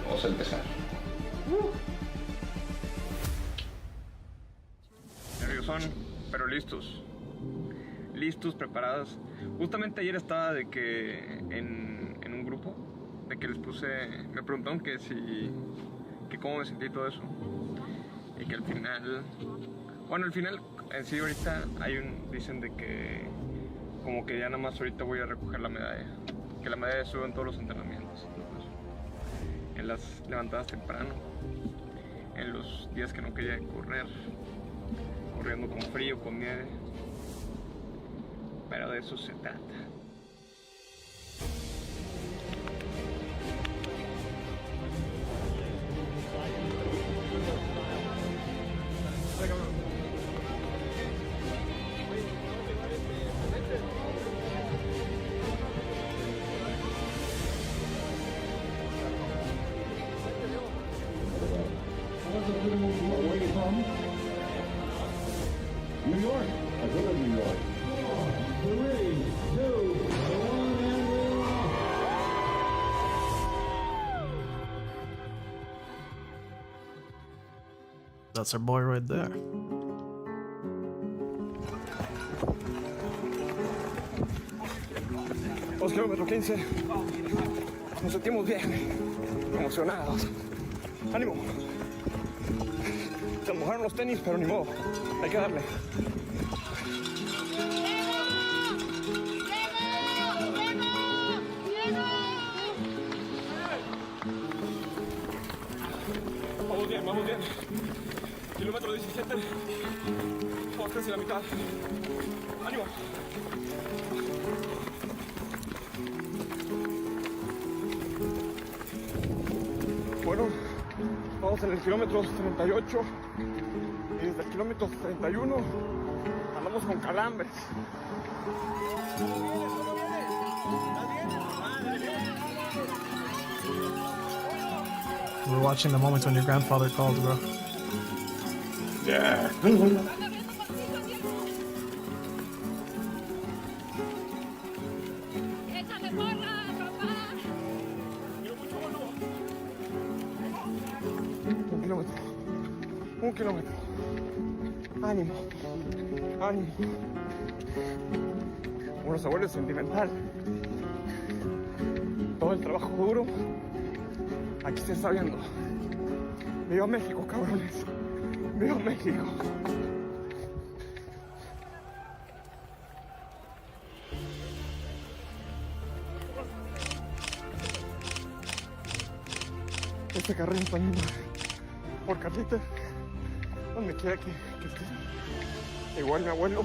Vamos a empezar. Nerviosón, pero listos. Listos, preparados. Justamente ayer estaba de que en un grupo, de que les puse, me preguntaron que cómo me sentí y todo eso. Y que al final, en sí ahorita dicen de que como que ya nada más ahorita voy a recoger la medalla. Que la medalla sube en todos los entrenamientos. En las levantadas temprano, en los días que no quería correr, corriendo con frío, con nieve. Pero de eso se trata. Where are you from? New York. I go to New York. 3, 2, 1, and we're off. That's our boy right there. Dos kilómetros 15. Nos sentimos bien, emocionados. ¡Ánimo! Se mojaron los tenis, pero ni modo. Hay que darle. Vamos bien. Kilómetro 17. Vamos casi a la mitad. ¡Ánimo! Bueno, vamos en el kilómetro 38 y desde el kilómetro 31 andamos con calambres. We're watching the moment when your grandfather called, bro. Yeah. kilómetro. Un kilómetro. Ánimo. Ánimo. Uno se vuelve sentimental. Todo el trabajo duro aquí se está viendo. ¡Viva México, cabrones! ¡Viva México! Este carril también por Carlita, donde quiera que esté. Igual mi abuelo,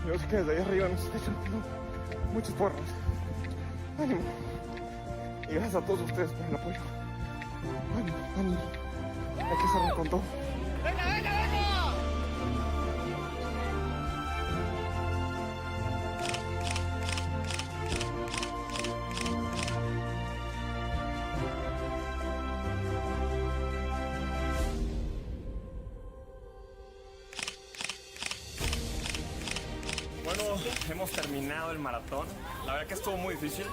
yo sé que desde ahí arriba nos está echando muchas porras. Ánimo. Y gracias a todos ustedes por el apoyo. Ánimo, ánimo. Hay que cerrar con todo. Bueno, hemos terminado el maratón. La verdad que estuvo muy difícil.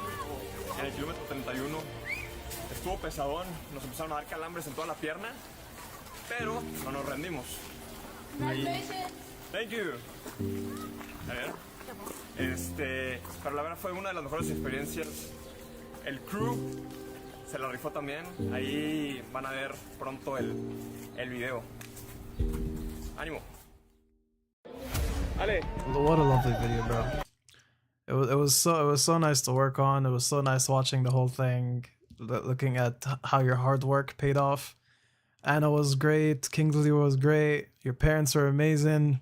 En el kilómetro 31 estuvo pesadón. Nos empezaron a dar calambres en toda la pierna. Pero no nos rendimos. Thank you. A ver. Pero la verdad fue una de las mejores experiencias. El crew se la rifó también. Ahí van a ver pronto el video. Ánimo. Ale. What a lovely video, bro. It was so nice to work on. It was so nice watching the whole thing, looking at how your hard work paid off. Anna was great. Kingsley was great. Your parents were amazing.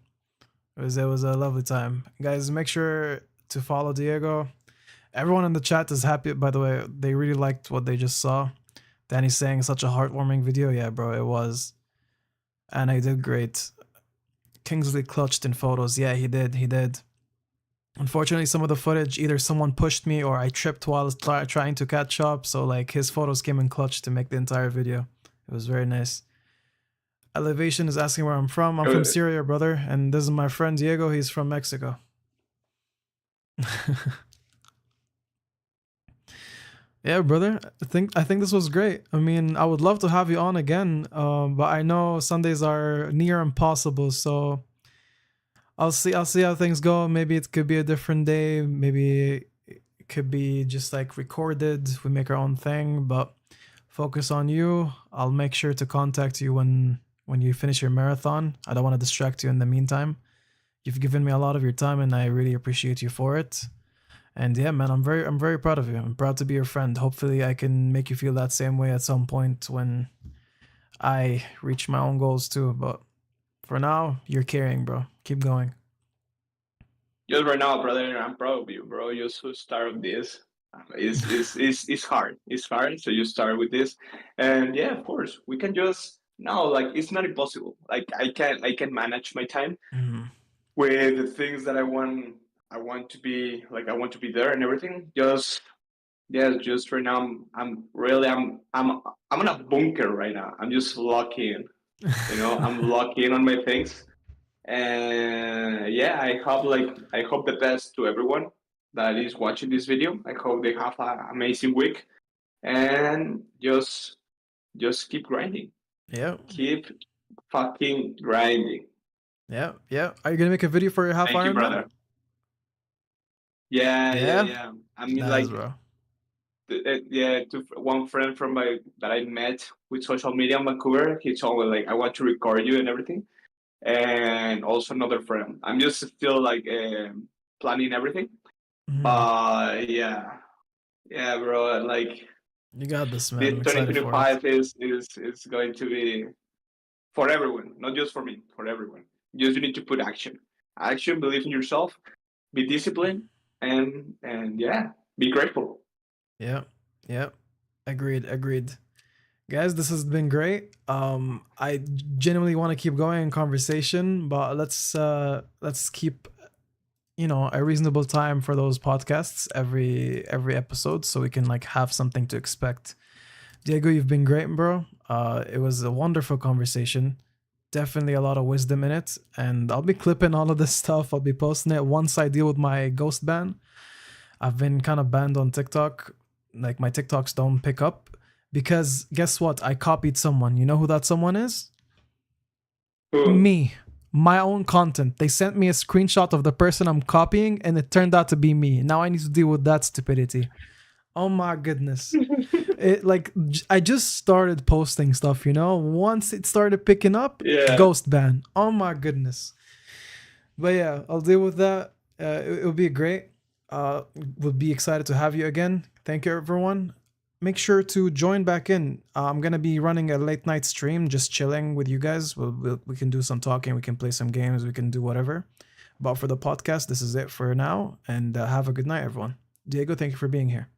It was a lovely time. Guys, make sure to follow Diego. Everyone in the chat is happy, by the way. They really liked what they just saw. Danny's saying such a heartwarming video. Yeah, bro, it was. And I did great. Kingsley clutched in photos. Yeah, he did. Unfortunately, some of the footage, either someone pushed me or I tripped while trying to catch up. So like his photos came in clutch to make the entire video. It was very nice. Elevation is asking where I'm from. I'm from Syria, brother. And this is my friend Diego. He's from Mexico. Yeah, brother. I think this was great. I mean, I would love to have you on again, but I know Sundays are near impossible. So I'll see how things go. Maybe it could be a different day. Maybe it could be just like recorded. We make our own thing, but focus on you. I'll make sure to contact you when you finish your marathon. I don't want to distract you in the meantime. You've given me a lot of your time, and I really appreciate you for it. And yeah, man, I'm very proud of you. I'm proud to be your friend. Hopefully I can make you feel that same way at some point when I reach my own goals too. But for now, you're carrying, bro. Keep going. Just right now, brother, I'm proud of you, bro. Just to start with this. It's hard. It's hard. So you start with this. And yeah, of course, we can just no, like it's not impossible. Like I can manage my time with the things that I want to be like I want to be there and everything. Just right now I'm in a bunker right now. I'm just locked in. I'm locked in on my things. And yeah, I hope the best to everyone that is watching this video. I hope they have an amazing week and just keep grinding. Yeah. Keep fucking grinding. Yeah. Are you gonna make a video for your half Thank you, Ironman? brother. Yeah. I mean, Nice, like, bro. To one friend from that I met with social media in Vancouver, he told me like I want to record you and everything, and also another friend. I'm just still like planning everything, but yeah, bro. Like You got this, man. this I'm excited for it. 2025 is going to be for everyone, not just for me, for everyone. Just you need to put action, believe in yourself, be disciplined, and yeah, be grateful. Yeah. Agreed. Guys, this has been great. I genuinely want to keep going in conversation, but let's keep a reasonable time for those podcasts every episode so we can like have something to expect. Diego, you've been great, bro. It was a wonderful conversation. Definitely a lot of wisdom in it, and I'll be clipping all of this stuff. I'll be posting it once I deal with my ghost ban. I've been kind of banned on TikTok. Like my TikToks don't pick up Because guess what? I copied someone. You know who that someone is? Who? Me. My own content. They sent me a screenshot of the person I'm copying, and it turned out to be me. Now I need to deal with that stupidity. Oh my goodness. I just started posting stuff, you know? Once it started picking up, Yeah. ghost ban. Oh my goodness. But yeah, I'll deal with that. It'll be great. Would be excited to have you again. Thank you, everyone. Make sure to join back in. I'm gonna be running a late night stream, just chilling with you guys. We can do some talking, we can play some games, we can do whatever. But for the podcast, this is it for now. And have a good night, everyone. Diego, thank you for being here.